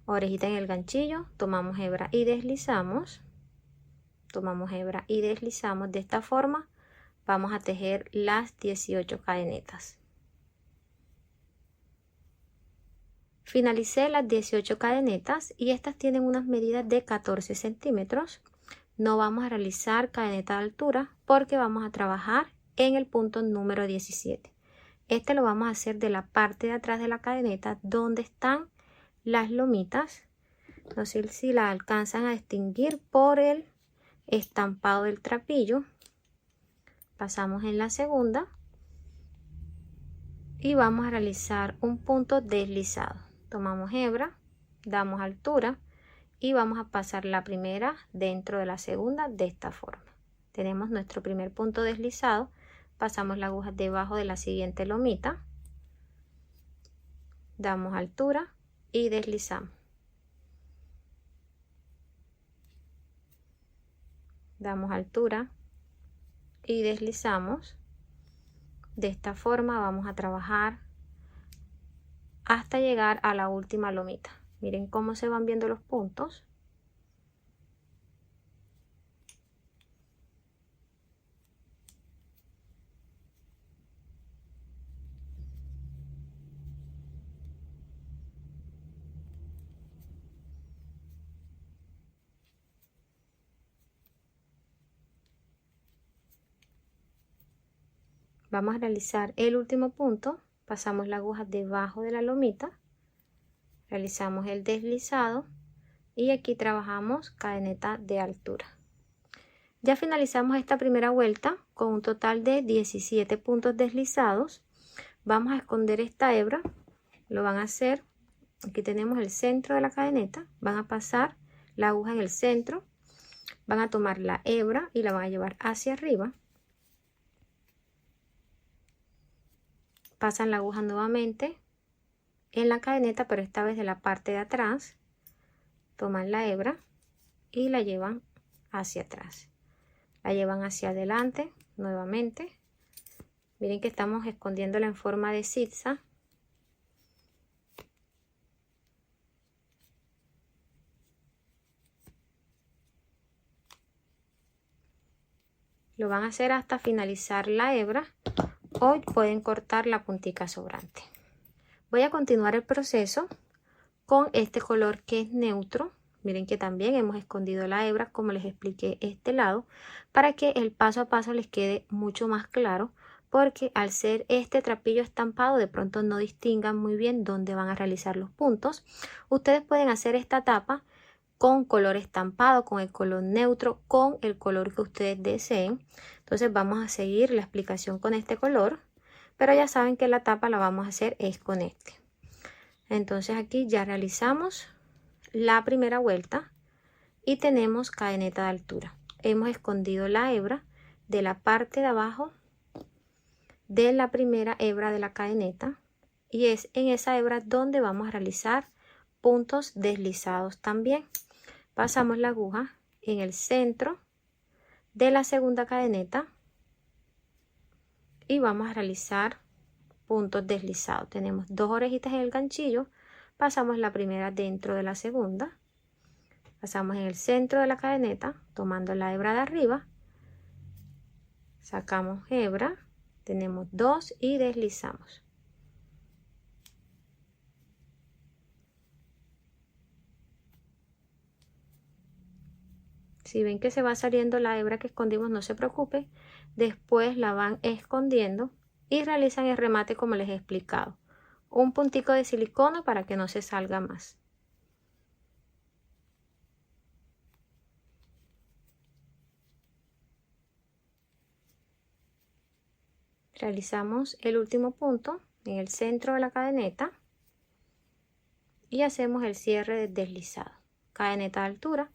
orejita en el ganchillo, tomamos hebra y deslizamos, tomamos hebra y deslizamos. De esta forma vamos a tejer las 18 cadenetas. Finalicé las 18 cadenetas y estas tienen unas medidas de 14 centímetros. No vamos a realizar cadeneta de altura porque vamos a trabajar en el punto número 17. Este lo vamos a hacer de la parte de atrás de la cadeneta donde están las lomitas. No sé si la alcanzan a distinguir por el estampado del trapillo. Pasamos en la segunda y vamos a realizar un punto deslizado. Tomamos hebra, damos altura y vamos a pasar la primera dentro de la segunda de esta forma. tenemos nuestro primer punto deslizado, pasamos la aguja debajo de la siguiente lomita, damos altura y deslizamos. Damos altura y deslizamos. De esta forma vamos a trabajar hasta llegar a la última lomita. Miren cómo se van viendo los puntos. Vamos a realizar el último punto, pasamos la aguja debajo de la lomita, realizamos el deslizado y aquí trabajamos cadeneta de altura. Ya finalizamos esta primera vuelta con un total de 17 puntos deslizados. Vamos a esconder esta hebra, lo van a hacer, aquí tenemos el centro de la cadeneta, van a pasar la aguja en el centro, van a tomar la hebra y la van a llevar hacia arriba. Pasan la aguja nuevamente en la cadeneta, pero esta vez de la parte de atrás. Toman la hebra y la llevan hacia atrás. La llevan hacia adelante nuevamente. Miren que estamos escondiéndola en forma de zigzag. Lo van a hacer hasta finalizar la hebra. Hoy pueden cortar la puntica sobrante. Voy a continuar el proceso con este color que es neutro. Miren que también hemos escondido la hebra, como les expliqué este lado, para que el paso a paso les quede mucho más claro, porque al ser este trapillo estampado de pronto no distingan muy bien dónde van a realizar los puntos. Ustedes pueden hacer esta tapa con color estampado, con el color neutro, con el color que ustedes deseen. Entonces vamos a seguir la explicación con este color, pero ya saben que la tapa la vamos a hacer es con este. Entonces aquí ya realizamos la primera vuelta y tenemos cadeneta de altura. Hemos escondido la hebra de la parte de abajo de la primera hebra de la cadeneta y es en esa hebra donde vamos a realizar puntos deslizados también. Pasamos la aguja en el centro de la segunda cadeneta y vamos a realizar puntos deslizados. Tenemos dos orejitas en el ganchillo, pasamos la primera dentro de la segunda, pasamos en el centro de la cadeneta tomando la hebra de arriba, sacamos hebra, tenemos dos y deslizamos. Si ven que se va saliendo la hebra que escondimos, no se preocupe, después la van escondiendo y realizan el remate como les he explicado. Un puntico de silicona para que no se salga más. Realizamos el último punto en el centro de la cadeneta y hacemos el cierre de deslizado. Cadeneta de altura.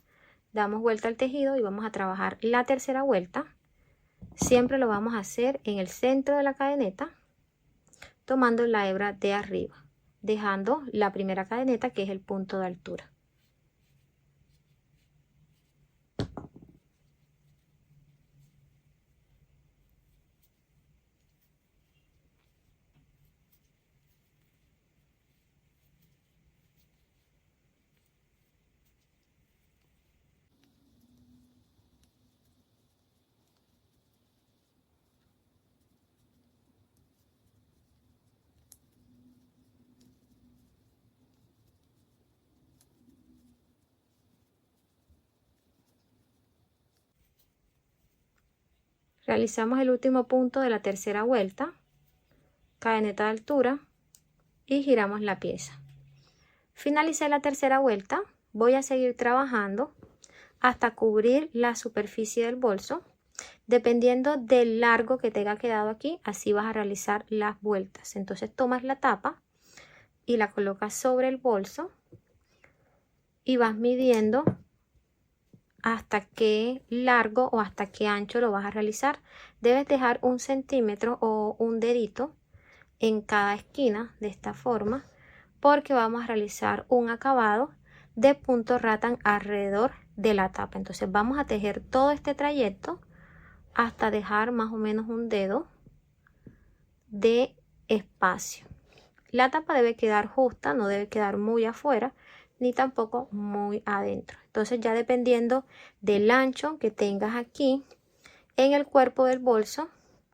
Damos vuelta al tejido y vamos a trabajar la tercera vuelta. Siempre lo vamos a hacer en el centro de la cadeneta, tomando la hebra de arriba, dejando la primera cadeneta que es el punto de altura. Realizamos el último punto de la tercera vuelta, cadeneta de altura y giramos la pieza. Finalicé la tercera vuelta, voy a seguir trabajando hasta cubrir la superficie del bolso. Dependiendo del largo que te haya quedado aquí, así vas a realizar las vueltas. Entonces tomas la tapa y la colocas sobre el bolso y vas midiendo hasta qué largo o hasta qué ancho lo vas a realizar. Debes dejar 1 centímetro o un dedito en cada esquina de esta forma, porque vamos a realizar un acabado de punto rattan alrededor de la tapa. Entonces vamos a tejer todo este trayecto hasta dejar más o menos un dedo de espacio. La tapa debe quedar justa, no debe quedar muy afuera ni tampoco muy adentro. Entonces ya dependiendo del ancho que tengas aquí en el cuerpo del bolso,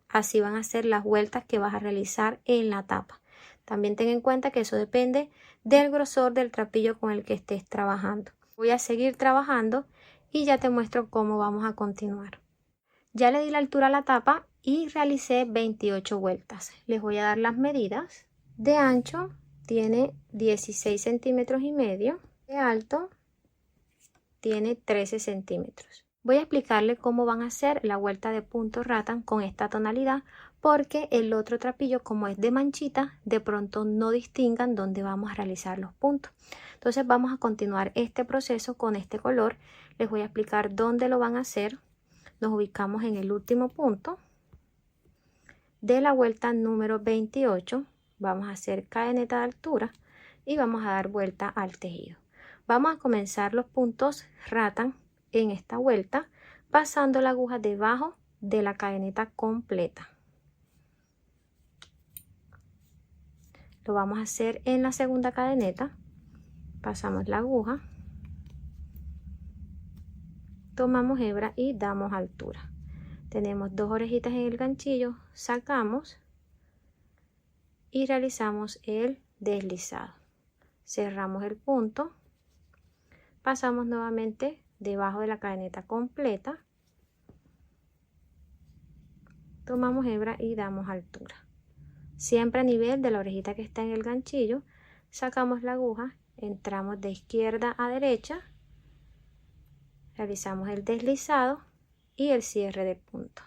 así van a ser las vueltas que vas a realizar en la tapa. También ten en cuenta que eso depende del grosor del trapillo con el que estés trabajando. Voy a seguir trabajando y ya te muestro cómo vamos a continuar. Ya le di la altura a la tapa y realicé 28 vueltas. Les voy a dar las medidas. De ancho tiene 16 centímetros y medio. De alto tiene 13 centímetros. Voy a explicarle cómo van a hacer la vuelta de punto rattan con esta tonalidad, porque el otro trapillo, como es de manchita, de pronto no distingan dónde vamos a realizar los puntos. Entonces vamos a continuar este proceso con este color. Les voy a explicar dónde lo van a hacer. Nos ubicamos en el último punto de la vuelta número 28. Vamos a hacer cadeneta de altura y vamos a dar vuelta al tejido. Vamos a comenzar los puntos rattan en esta vuelta pasando la aguja debajo de la cadeneta completa. Lo vamos a hacer en la segunda cadeneta. Pasamos la aguja, tomamos hebra y damos altura. Tenemos 2 orejitas en el ganchillo, sacamos y realizamos el deslizado. Cerramos el punto, pasamos nuevamente debajo de la cadeneta completa, tomamos hebra y damos altura. Siempre a nivel de la orejita que está en el ganchillo, sacamos la aguja, entramos de izquierda a derecha, realizamos el deslizado y el cierre del punto.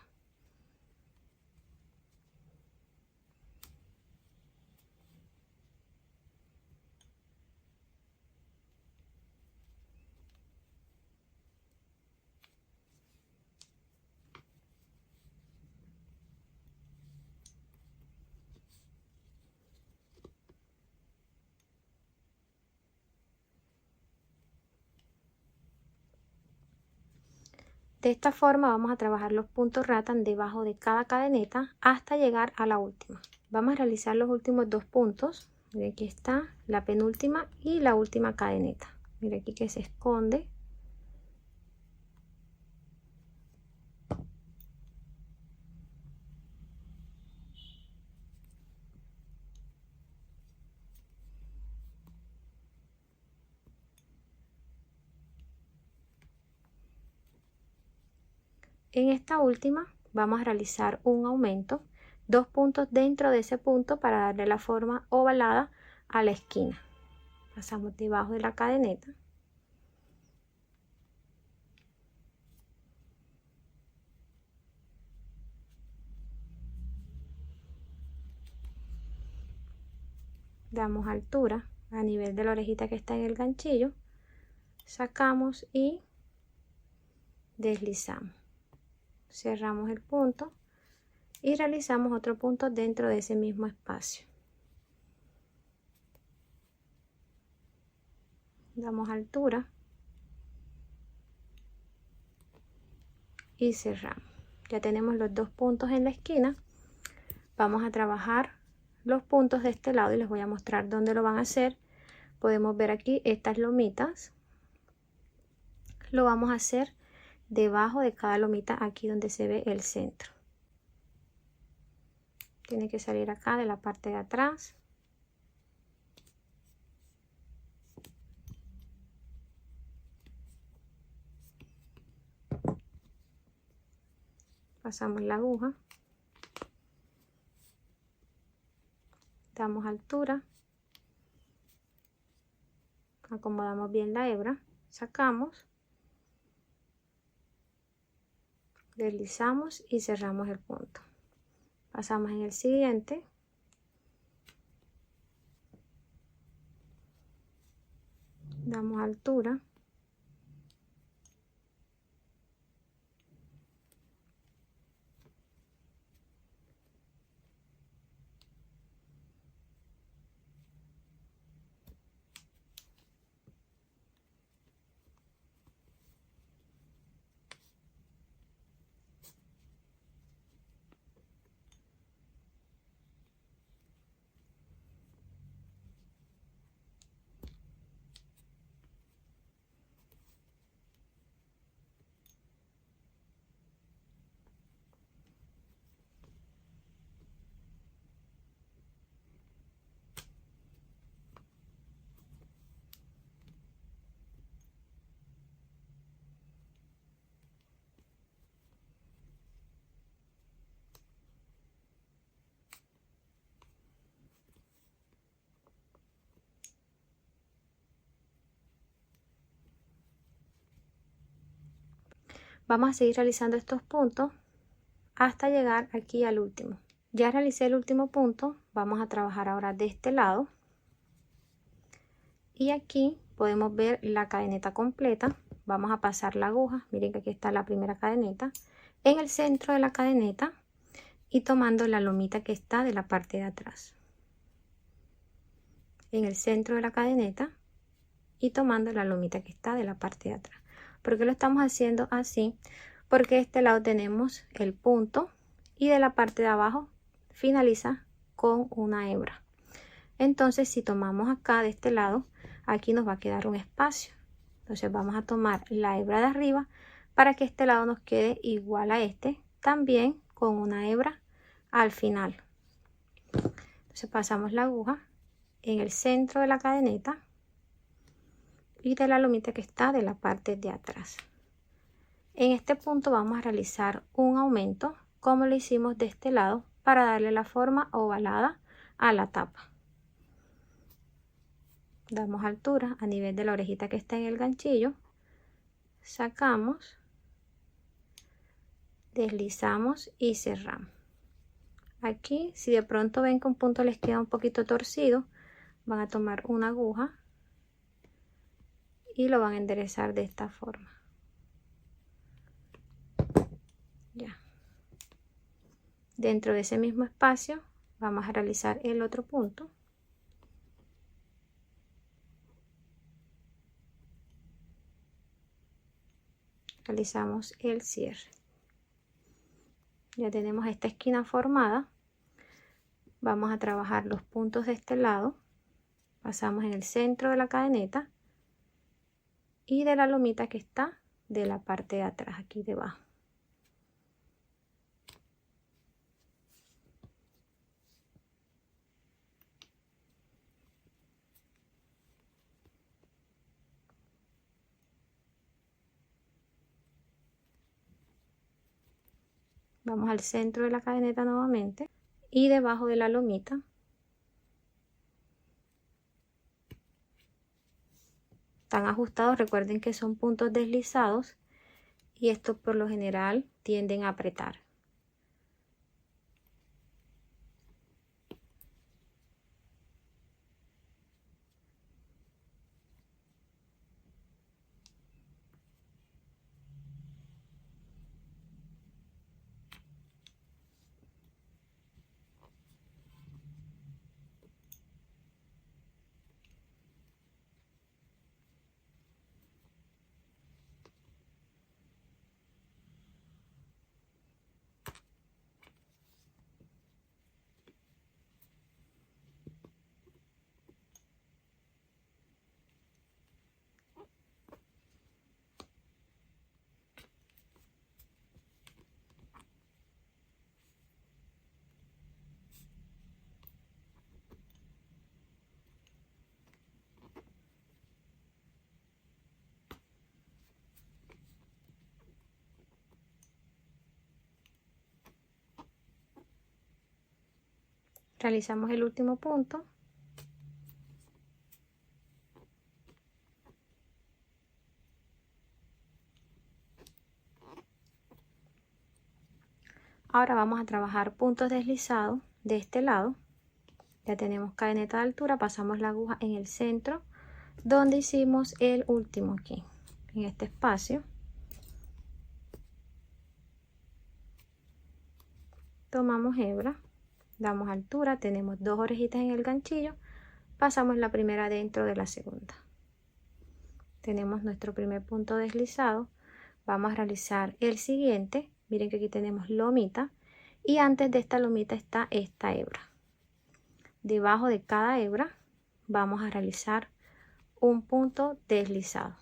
De esta forma vamos a trabajar los puntos rattan debajo de cada cadeneta hasta llegar a la última. Vamos a realizar los últimos 2 puntos. Mire, aquí está la penúltima y la última cadeneta. Mire aquí que se esconde. En esta última vamos a realizar un aumento, 2 puntos dentro de ese punto para darle la forma ovalada a la esquina. Pasamos debajo de la cadeneta. Damos altura a nivel de la orejita que está en el ganchillo. Sacamos y deslizamos. Cerramos el punto y realizamos otro punto dentro de ese mismo espacio. Damos altura y cerramos. Ya tenemos los 2 puntos en la esquina. Vamos a trabajar los puntos de este lado y les voy a mostrar dónde lo van a hacer. Podemos ver aquí estas lomitas. Lo vamos a hacer debajo de cada lomita, aquí donde se ve el centro. Tiene que salir acá de la parte de atrás. Pasamos la aguja. Damos altura. Acomodamos bien la hebra. Sacamos. Deslizamos y cerramos el punto. Pasamos en el siguiente. Damos altura. Vamos a seguir realizando estos puntos hasta llegar aquí al último. Ya realicé el último punto, vamos a trabajar ahora de este lado. Y aquí podemos ver la cadeneta completa. Vamos a pasar la aguja, miren que aquí está la primera cadeneta, en el centro de la cadeneta y tomando la lomita que está de la parte de atrás. En el centro de la cadeneta y tomando la lomita que está de la parte de atrás. ¿Por qué lo estamos haciendo así? Porque de este lado tenemos el punto y de la parte de abajo finaliza con una hebra. Entonces si tomamos acá de este lado, aquí nos va a quedar un espacio. Entonces vamos a tomar la hebra de arriba para que este lado nos quede igual a este, también con una hebra al final. Entonces pasamos la aguja en el centro de la cadeneta y de la lomita que está de la parte de atrás. En este punto vamos a realizar un aumento como lo hicimos de este lado para darle la forma ovalada a la tapa. Damos altura a nivel de la orejita que está en el ganchillo, sacamos, deslizamos y cerramos. Aquí si de pronto ven que un punto les queda un poquito torcido, van a tomar una aguja y lo van a enderezar de esta forma. Ya. Dentro de ese mismo espacio vamos a realizar el otro punto. Realizamos el cierre. Ya tenemos esta esquina formada. Vamos a trabajar los puntos de este lado. Pasamos en el centro de la cadeneta y de la lomita que está de la parte de atrás, aquí debajo. Vamos al centro de la cadeneta nuevamente y debajo de la lomita están ajustados. Recuerden que son puntos deslizados y estos por lo general tienden a apretar. Realizamos el último punto. Ahora vamos a trabajar puntos deslizados de este lado. Ya tenemos cadeneta de altura, pasamos la aguja en el centro donde hicimos el último aquí, en este espacio. Tomamos hebra, damos altura, tenemos dos orejitas en el ganchillo, pasamos la primera dentro de la segunda. Tenemos nuestro primer punto deslizado, vamos a realizar el siguiente. Miren que aquí tenemos lomita y antes de esta lomita está esta hebra. Debajo de cada hebra vamos a realizar un punto deslizado.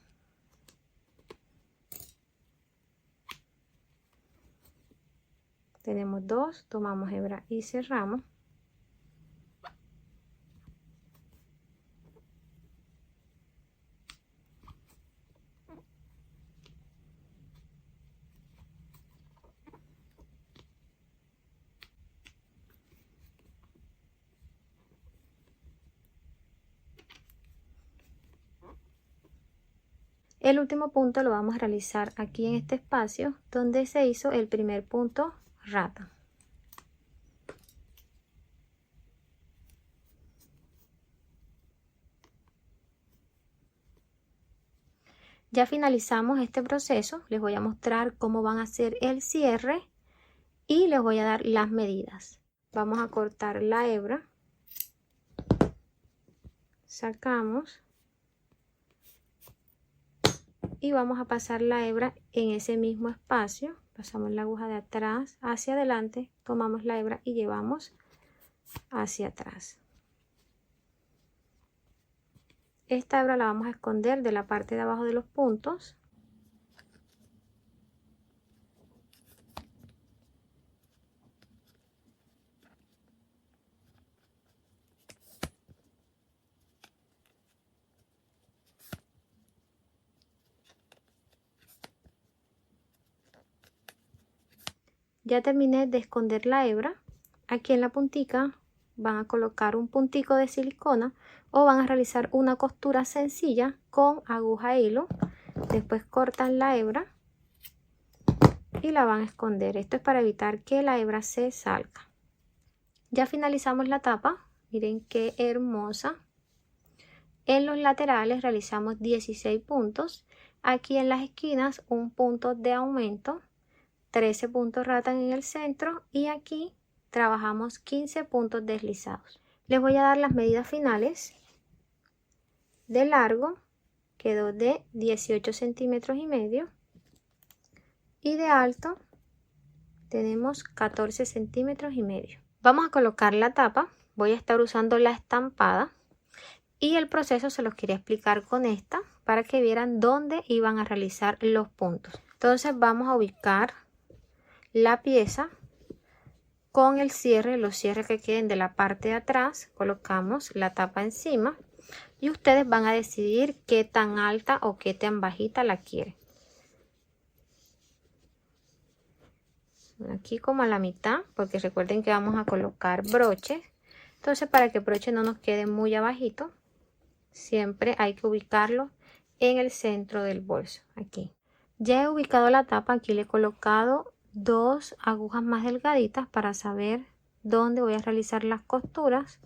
Tenemos dos, tomamos hebra y cerramos. El último punto lo vamos a realizar aquí en este espacio donde se hizo el primer punto rata. Ya finalizamos este proceso, les voy a mostrar cómo van a hacer el cierre y les voy a dar las medidas. Vamos a cortar la hebra, sacamos y vamos a pasar la hebra en ese mismo espacio. Pasamos la aguja de atrás hacia adelante, tomamos la hebra y llevamos hacia atrás. Esta hebra la vamos a esconder de la parte de abajo de los puntos. Ya terminé de esconder la hebra. Aquí en la puntica van a colocar un puntico de silicona o van a realizar una costura sencilla con aguja e hilo. Después cortan la hebra y la van a esconder. Esto es para evitar que la hebra se salga. Ya finalizamos la tapa. Miren qué hermosa. En los laterales realizamos 16 puntos. Aquí en las esquinas un punto de aumento. 13 puntos ratan en el centro y aquí trabajamos 15 puntos deslizados. Les voy a dar las medidas finales. De largo quedó de 18 centímetros y medio y de alto tenemos 14 centímetros y medio. Vamos a colocar la tapa. Voy a estar usando la estampada y el proceso se los quería explicar con esta para que vieran dónde iban a realizar los puntos. Entonces vamos a ubicar la pieza con el cierre, los cierres que queden de la parte de atrás, colocamos la tapa encima y ustedes van a decidir qué tan alta o qué tan bajita la quieren. Aquí como a la mitad, porque recuerden que vamos a colocar broches. Entonces para que el broche no nos quede muy abajito, siempre hay que ubicarlo en el centro del bolso, aquí. Ya he ubicado la tapa, aquí le he colocado dos agujas más delgaditas para saber dónde voy a realizar las costuras.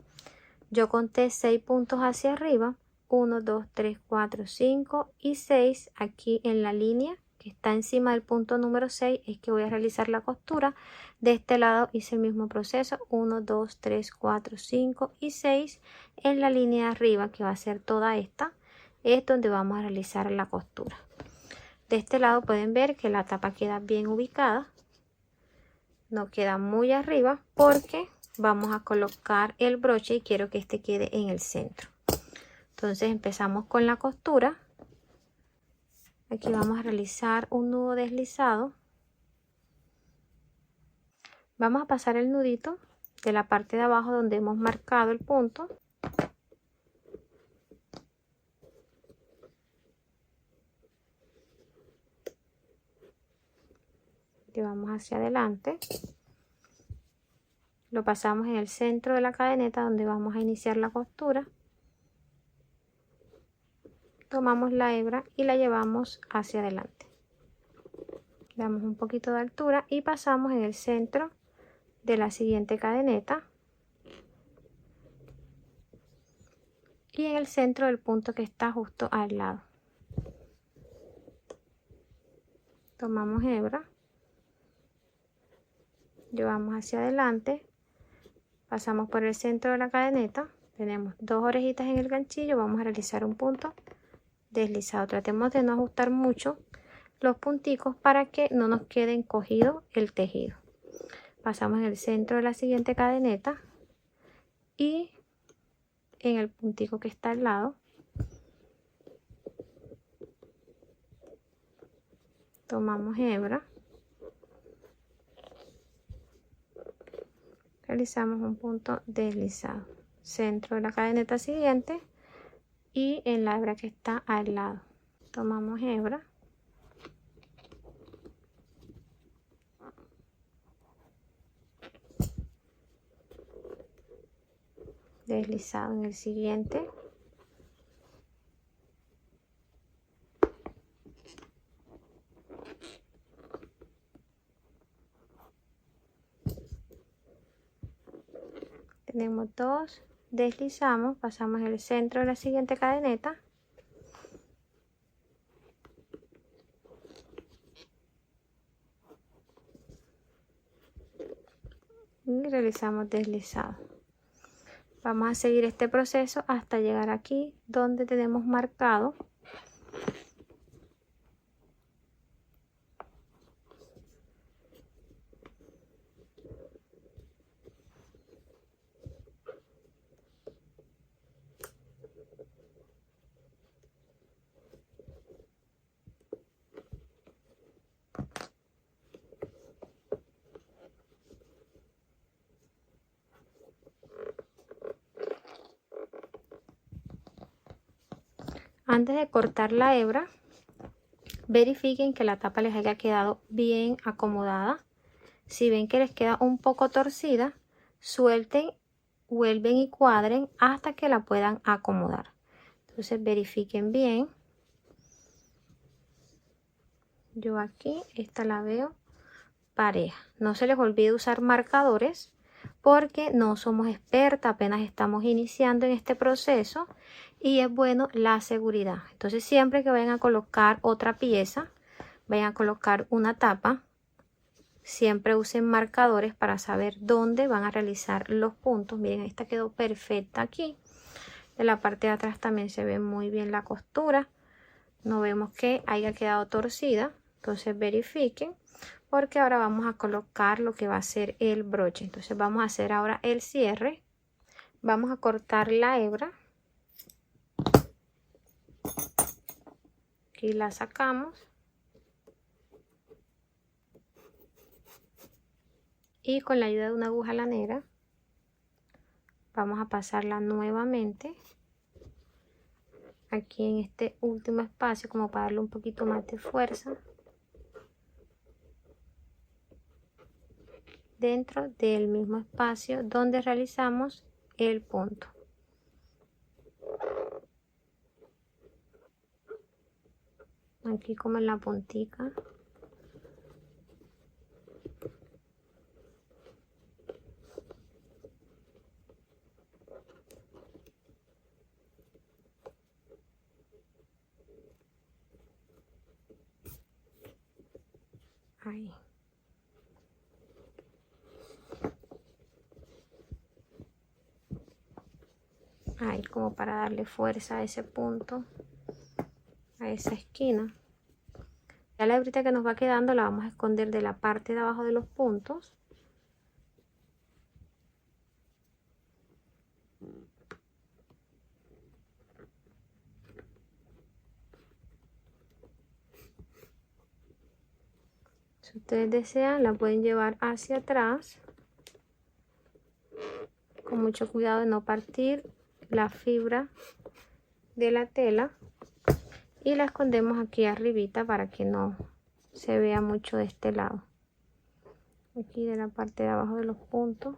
Yo conté 6 puntos hacia arriba, 1, 2, 3, 4, 5 y 6 aquí en la línea que está encima del punto número 6 es que voy a realizar la costura. De este lado hice el mismo proceso, 1, 2, 3, 4, 5 y 6 en la línea de arriba que va a ser toda esta, es donde vamos a realizar la costura. De este lado pueden ver que la tapa queda bien ubicada, no queda muy arriba porque vamos a colocar el broche y quiero que este quede en el centro. Entonces empezamos con la costura. Aquí vamos a realizar un nudo deslizado. Vamos a pasar el nudito de la parte de abajo donde hemos marcado el punto. Llevamos hacia adelante. Lo pasamos en el centro de la cadeneta donde vamos a iniciar la costura. Tomamos la hebra y la llevamos hacia adelante. Damos un poquito de altura y pasamos en el centro de la siguiente cadeneta y en el centro del punto que está justo al lado. Tomamos hebra, llevamos hacia adelante, pasamos por el centro de la cadeneta, tenemos dos orejitas en el ganchillo, vamos a realizar un punto deslizado. Tratemos de no ajustar mucho los punticos para que no nos quede encogido el tejido. Pasamos en el centro de la siguiente cadeneta y en el puntico que está al lado tomamos hebra, realizamos un punto deslizado, centro de la cadeneta siguiente y en la hebra que está al lado tomamos hebra, deslizado en el siguiente, tenemos 2, deslizamos, pasamos el centro de la siguiente cadeneta y realizamos deslizado. Vamos a seguir este proceso hasta llegar aquí donde tenemos marcado Antes de cortar la hebra, verifiquen que la tapa les haya quedado bien acomodada. Si ven que les queda un poco torcida, suelten, vuelven y cuadren hasta que la puedan acomodar. Entonces verifiquen bien. Yo aquí, esta la veo pareja. No se les olvide usar marcadores porque no somos expertas, apenas estamos iniciando en este proceso y es bueno la seguridad. Entonces siempre que vayan a colocar otra pieza, vayan a colocar una tapa, siempre usen marcadores para saber dónde van a realizar los puntos. Miren, esta quedó perfecta aquí. De la parte de atrás también se ve muy bien la costura. No vemos que haya quedado torcida. Entonces verifiquen, porque ahora vamos a colocar lo que va a ser el broche. Entonces vamos a hacer ahora el cierre. Vamos a cortar la hebra. Aquí la sacamos. Y con la ayuda de una aguja lanera vamos a pasarla nuevamente aquí en este último espacio, como para darle un poquito más de fuerza dentro del mismo espacio donde realizamos el punto. Aquí como en la puntica. Ahí. Ahí como para darle fuerza a ese punto, a esa esquina. Ya la hebrita que nos va quedando la vamos a esconder de la parte de abajo de los puntos. Si ustedes desean, la pueden llevar hacia atrás, con mucho cuidado de no partir la fibra de la tela, y la escondemos aquí arribita para que no se vea mucho de este lado, aquí de la parte de abajo de los puntos.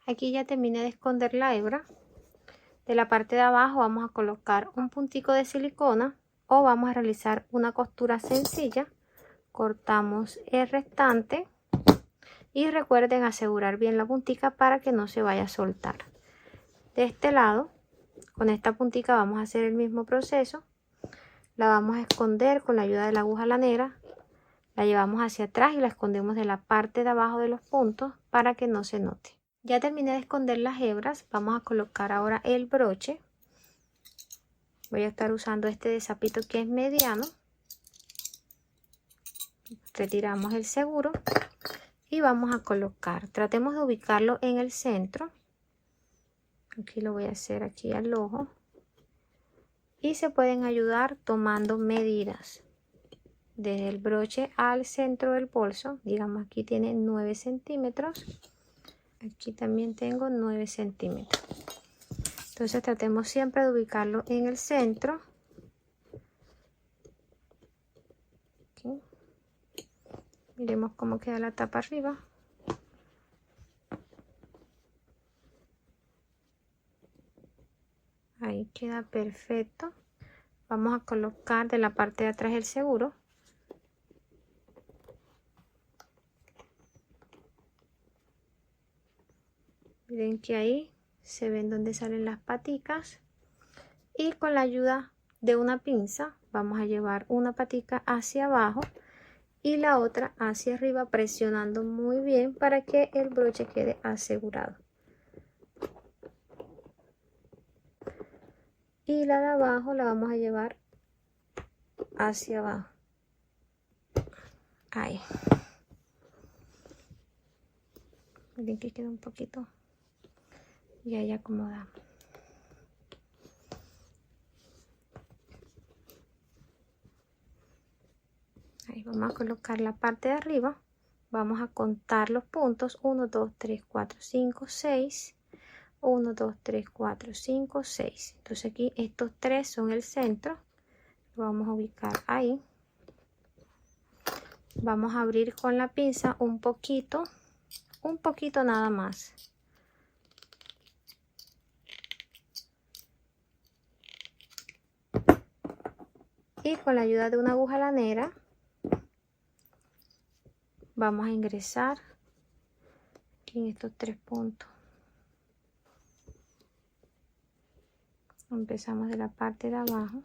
Aquí ya terminé de esconder la hebra. De la parte de abajo vamos a colocar un puntico de silicona o vamos a realizar una costura sencilla. Cortamos el restante y recuerden asegurar bien la puntica para que no se vaya a soltar. De este lado, con esta puntica vamos a hacer el mismo proceso. La vamos a esconder con la ayuda de la aguja lanera. La llevamos hacia atrás y la escondemos de la parte de abajo de los puntos para que no se note. Ya terminé de esconder las hebras. Vamos a colocar ahora el broche. Voy a estar usando este de sapito que es mediano. Retiramos el seguro y vamos a colocar. Tratemos de ubicarlo en el centro. Aquí lo voy a hacer aquí al ojo. Y se pueden ayudar tomando medidas. Desde el broche al centro del bolso. Digamos aquí tiene 9 centímetros. Aquí también tengo 9 centímetros. Entonces tratemos siempre de ubicarlo en el centro. Aquí. Miremos cómo queda la tapa arriba. Ahí queda perfecto. Vamos a colocar de la parte de atrás el seguro. Miren que ahí se ven donde salen las paticas. Y con la ayuda de una pinza vamos a llevar una patica hacia abajo y la otra hacia arriba, presionando muy bien para que el broche quede asegurado. Y la de abajo la vamos a llevar hacia abajo. Ahí. Miren que queda un poquito. Y ahí acomodamos. Ahí vamos a colocar la parte de arriba. Vamos a contar los puntos. 1, 2, 3, 4, 5, 6. 1, 2, 3, 4, 5, 6. Entonces aquí estos tres son el centro. Lo vamos a ubicar ahí. Vamos a abrir con la pinza un poquito nada más. Y con la ayuda de una aguja lanera vamos a ingresar aquí en estos tres puntos. Empezamos de la parte de abajo.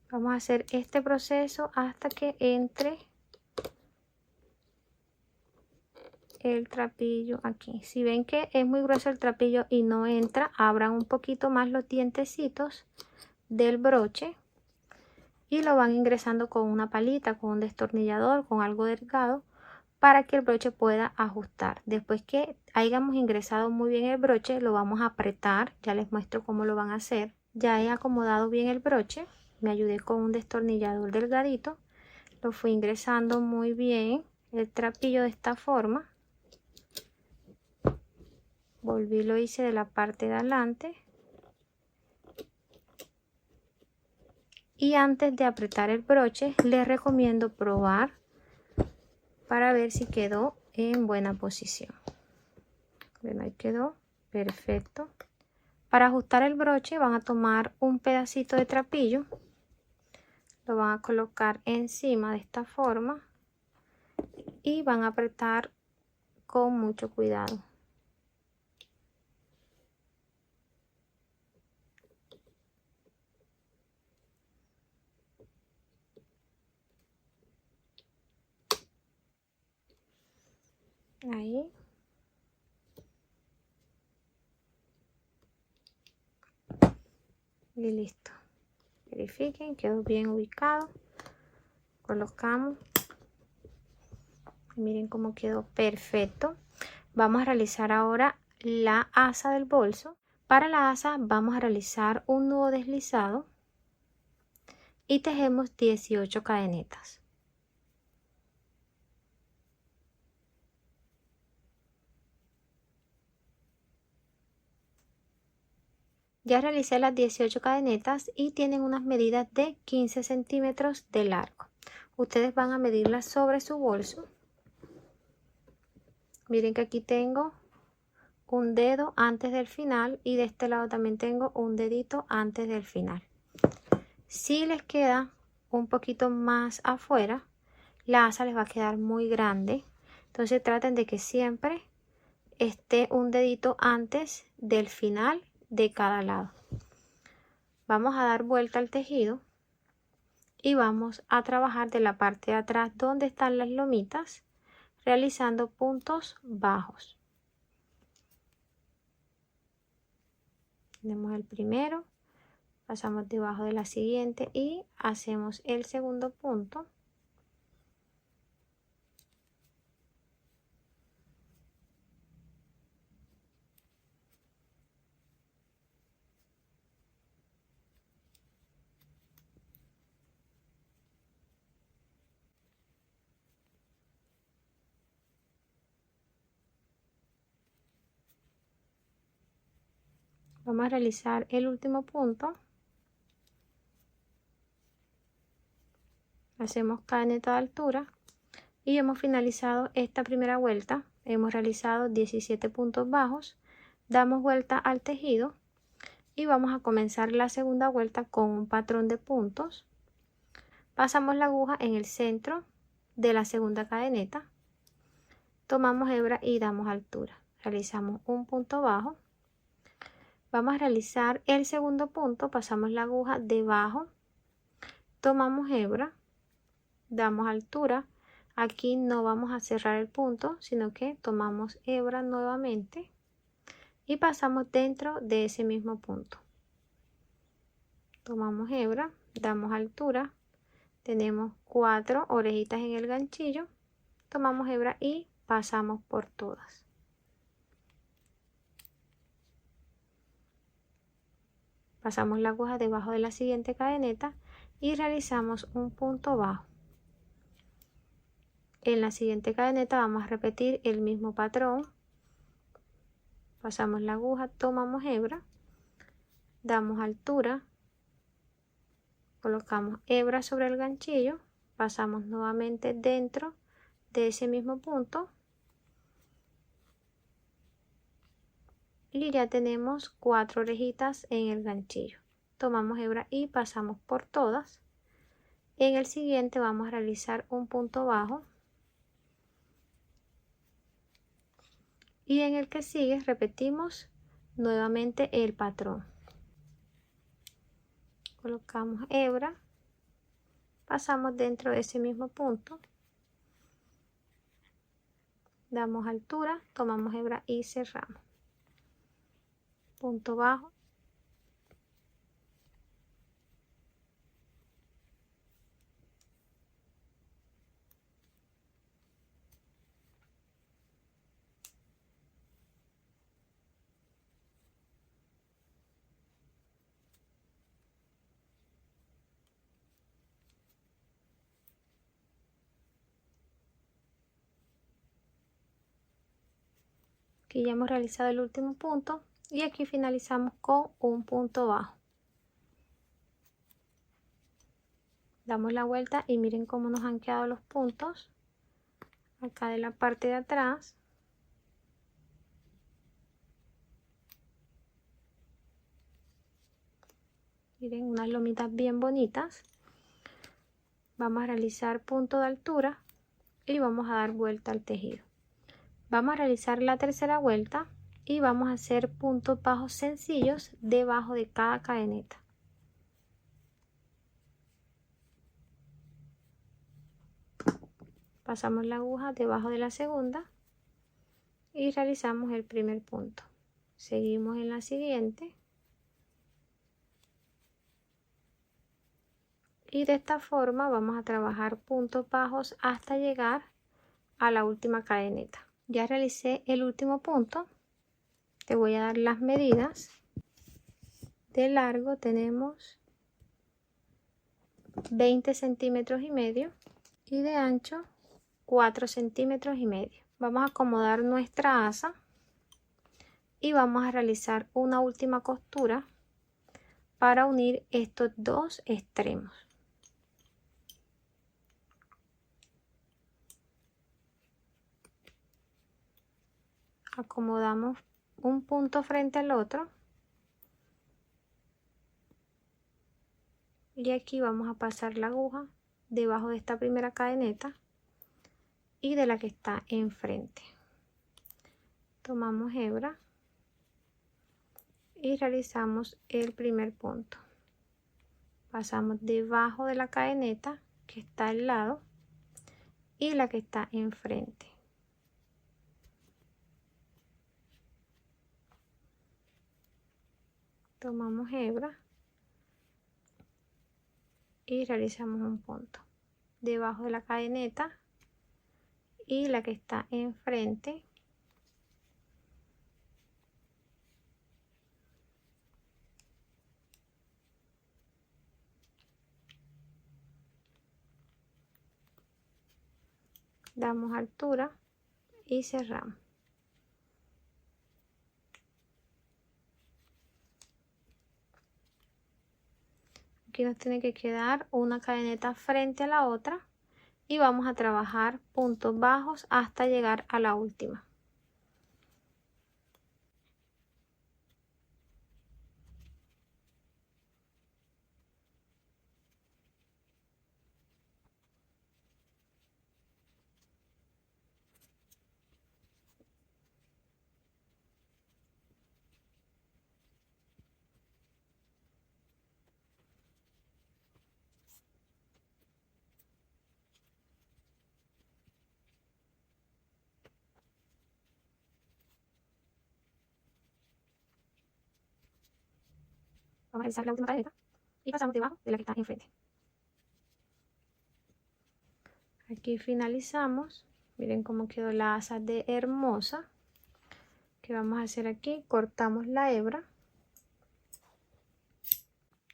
Vamos a hacer este proceso hasta que entre el trapillo aquí. Si ven que es muy grueso el trapillo y no entra, abran un poquito más los dientecitos del broche y lo van ingresando con una palita, con un destornillador, con algo delgado, para que el broche pueda ajustar. Después que hayamos ingresado muy bien el broche, lo vamos a apretar. Ya les muestro cómo lo van a hacer. Ya he acomodado bien el broche, me ayudé con un destornillador delgadito, lo fui ingresando muy bien el trapillo de esta forma. Volví, lo hice de la parte de adelante. Y antes de apretar el broche, les recomiendo probar para ver si quedó en buena posición. Bueno, ahí quedó perfecto. Para ajustar el broche van a tomar un pedacito de trapillo, lo van a colocar encima de esta forma y van a apretar con mucho cuidado. Ahí. Y listo. Verifiquen, quedó bien ubicado. Colocamos. Miren cómo quedó perfecto. Vamos a realizar ahora la asa del bolso. Para la asa vamos a realizar un nudo deslizado y tejemos 18 cadenetas. Ya realicé las 18 cadenetas y tienen unas medidas de 15 centímetros de largo. Ustedes van a medirlas sobre su bolso. Miren que aquí tengo un dedo antes del final y de este lado también tengo un dedito antes del final. Si les queda un poquito más afuera, la asa les va a quedar muy grande. Entonces traten de que siempre esté un dedito antes del final de cada lado. Vamos a dar vuelta al tejido y vamos a trabajar de la parte de atrás donde están las lomitas, realizando puntos bajos. Tenemos el primero, pasamos debajo de la siguiente y hacemos el segundo punto. Vamos a realizar el último punto. Hacemos cadeneta de altura Y hemos finalizado esta primera vuelta. Hemos realizado 17 puntos bajos. Damos vuelta al tejido y vamos a comenzar la segunda vuelta con un patrón de puntos. Pasamos la aguja en el centro de la segunda cadeneta. Tomamos hebra y damos altura. Realizamos un punto bajo. Vamos a realizar el segundo punto. Pasamos la aguja debajo. Tomamos hebra. Damos altura. Aquí no vamos a cerrar el punto, sino que tomamos hebra nuevamente y pasamos dentro de ese mismo punto. Tomamos hebra, damos altura, tenemos 4 orejitas en el ganchillo, tomamos hebra y pasamos por todas. Pasamos la aguja debajo de la siguiente cadeneta y realizamos un punto bajo. En la siguiente cadeneta vamos a repetir el mismo patrón. Pasamos la aguja, tomamos hebra, damos altura, colocamos hebra sobre el ganchillo, pasamos nuevamente dentro de ese mismo punto y ya tenemos 4 orejitas en el ganchillo. Tomamos hebra y pasamos por todas. En el siguiente vamos a realizar un punto bajo y en el que sigue repetimos nuevamente el patrón. Colocamos hebra, pasamos dentro de ese mismo punto, damos altura, tomamos hebra y cerramos. Punto bajo, aquí ya hemos realizado el último punto y aquí finalizamos con un punto bajo. Damos la vuelta y miren cómo nos han quedado los puntos acá de la parte de atrás. Miren, unas lomitas bien bonitas. Vamos a realizar punto de altura y vamos a dar vuelta al tejido. Vamos a realizar la tercera vuelta y vamos a hacer puntos bajos sencillos debajo de cada cadeneta. Pasamos la aguja debajo de la segunda y realizamos el primer punto. Seguimos en la siguiente y de esta forma vamos a trabajar puntos bajos hasta llegar a la última cadeneta. Ya realicé el último punto. Te voy a dar las medidas. De largo tenemos 20 centímetros y medio y de ancho 4 centímetros y medio. Vamos a acomodar nuestra asa y vamos a realizar una última costura para unir estos dos extremos. Acomodamos un punto frente al otro y aquí vamos a pasar la aguja debajo de esta primera cadeneta y de la que está enfrente. Tomamos hebra y realizamos el primer punto. Pasamos debajo de la cadeneta que está al lado y la que está enfrente. Tomamos hebra y realizamos un punto debajo de la cadeneta y la que está enfrente. Damos altura y cerramos. Aquí nos tiene que quedar una cadeneta frente a la otra y vamos a trabajar puntos bajos hasta llegar a la última. Vamos a realizar la última cadena y pasamos debajo de la que está enfrente. Aquí finalizamos. Miren cómo quedó la asa de hermosa. ¿Qué vamos a hacer aquí? Cortamos la hebra,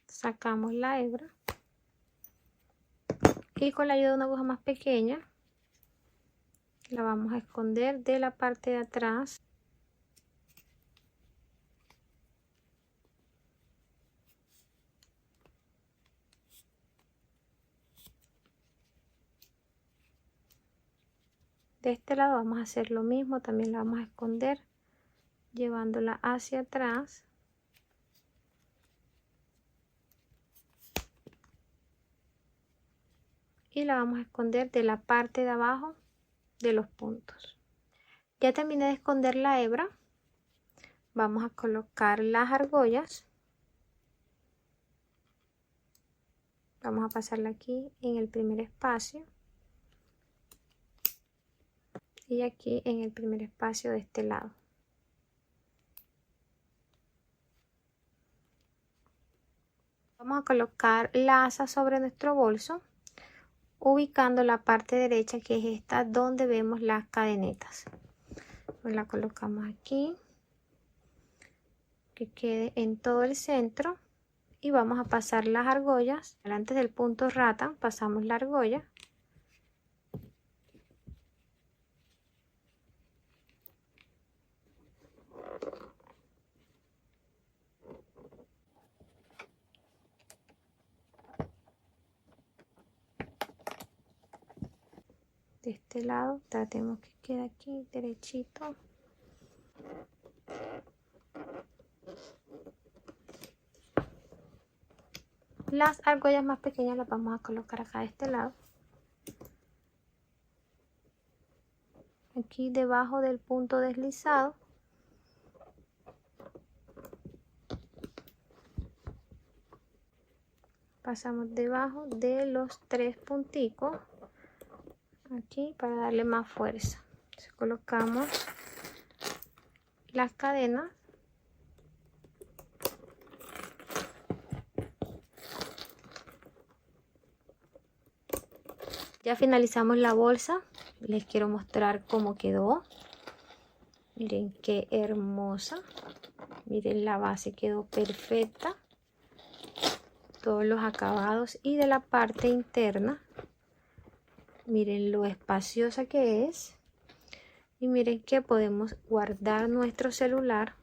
sacamos la hebra y con la ayuda de una aguja más pequeña la vamos a esconder de la parte de atrás. De este lado vamos a hacer lo mismo, también la vamos a esconder llevándola hacia atrás. Y la vamos a esconder de la parte de abajo de los puntos. Ya terminé de esconder la hebra. Vamos a colocar las argollas. Vamos a pasarla aquí en el primer espacio. Y aquí en el primer espacio de este lado. Vamos a colocar la asa sobre nuestro bolso, ubicando la parte derecha, que es esta donde vemos las cadenetas. Pues la colocamos aquí, que quede en todo el centro, y vamos a pasar las argollas. Delante del punto rata pasamos la argolla. De este lado tratemos que quede aquí derechito. Las argollas más pequeñas las vamos a colocar acá de este lado, aquí debajo del punto deslizado. Pasamos debajo de los 3 punticos aquí para darle más fuerza. Entonces, colocamos las cadenas. Ya finalizamos la bolsa. Les quiero mostrar cómo quedó. Miren qué hermosa. Miren, la base quedó perfecta. Todos los acabados, y de la parte interna miren lo espaciosa que es, y miren que podemos guardar nuestro celular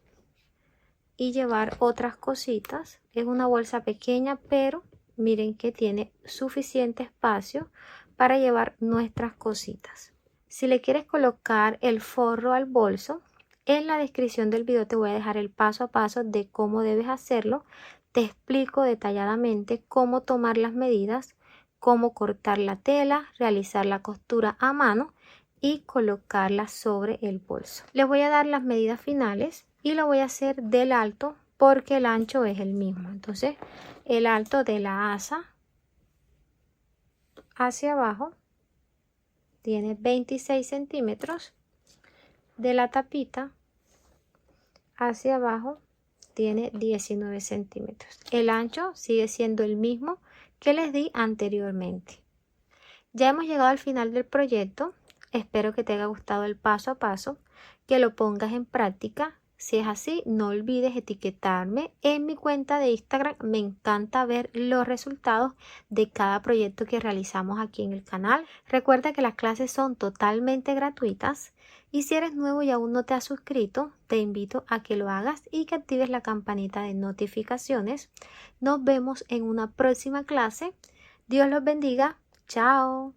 y llevar otras cositas. Es una bolsa pequeña, pero miren que tiene suficiente espacio para llevar nuestras cositas. Si le quieres colocar el forro al bolso, en la descripción del video te voy a dejar el paso a paso de cómo debes hacerlo. Te explico detalladamente cómo tomar las medidas, cómo cortar la tela, realizar la costura a mano y colocarla sobre el bolso. Les voy a dar las medidas finales y lo voy a hacer del alto porque el ancho es el mismo. Entonces, el alto de la asa hacia abajo tiene 26 centímetros, de la tapita hacia abajo tiene 19 centímetros. El ancho sigue siendo el mismo que les di anteriormente. Ya hemos llegado al final del proyecto. Espero que te haya gustado el paso a paso, que lo pongas en práctica. Si es así, no olvides etiquetarme en mi cuenta de Instagram. Me encanta ver los resultados de cada proyecto que realizamos aquí en el canal. Recuerda que las clases son totalmente gratuitas. Y si eres nuevo y aún no te has suscrito, te invito a que lo hagas y que actives la campanita de notificaciones. Nos vemos en una próxima clase. Dios los bendiga. Chao.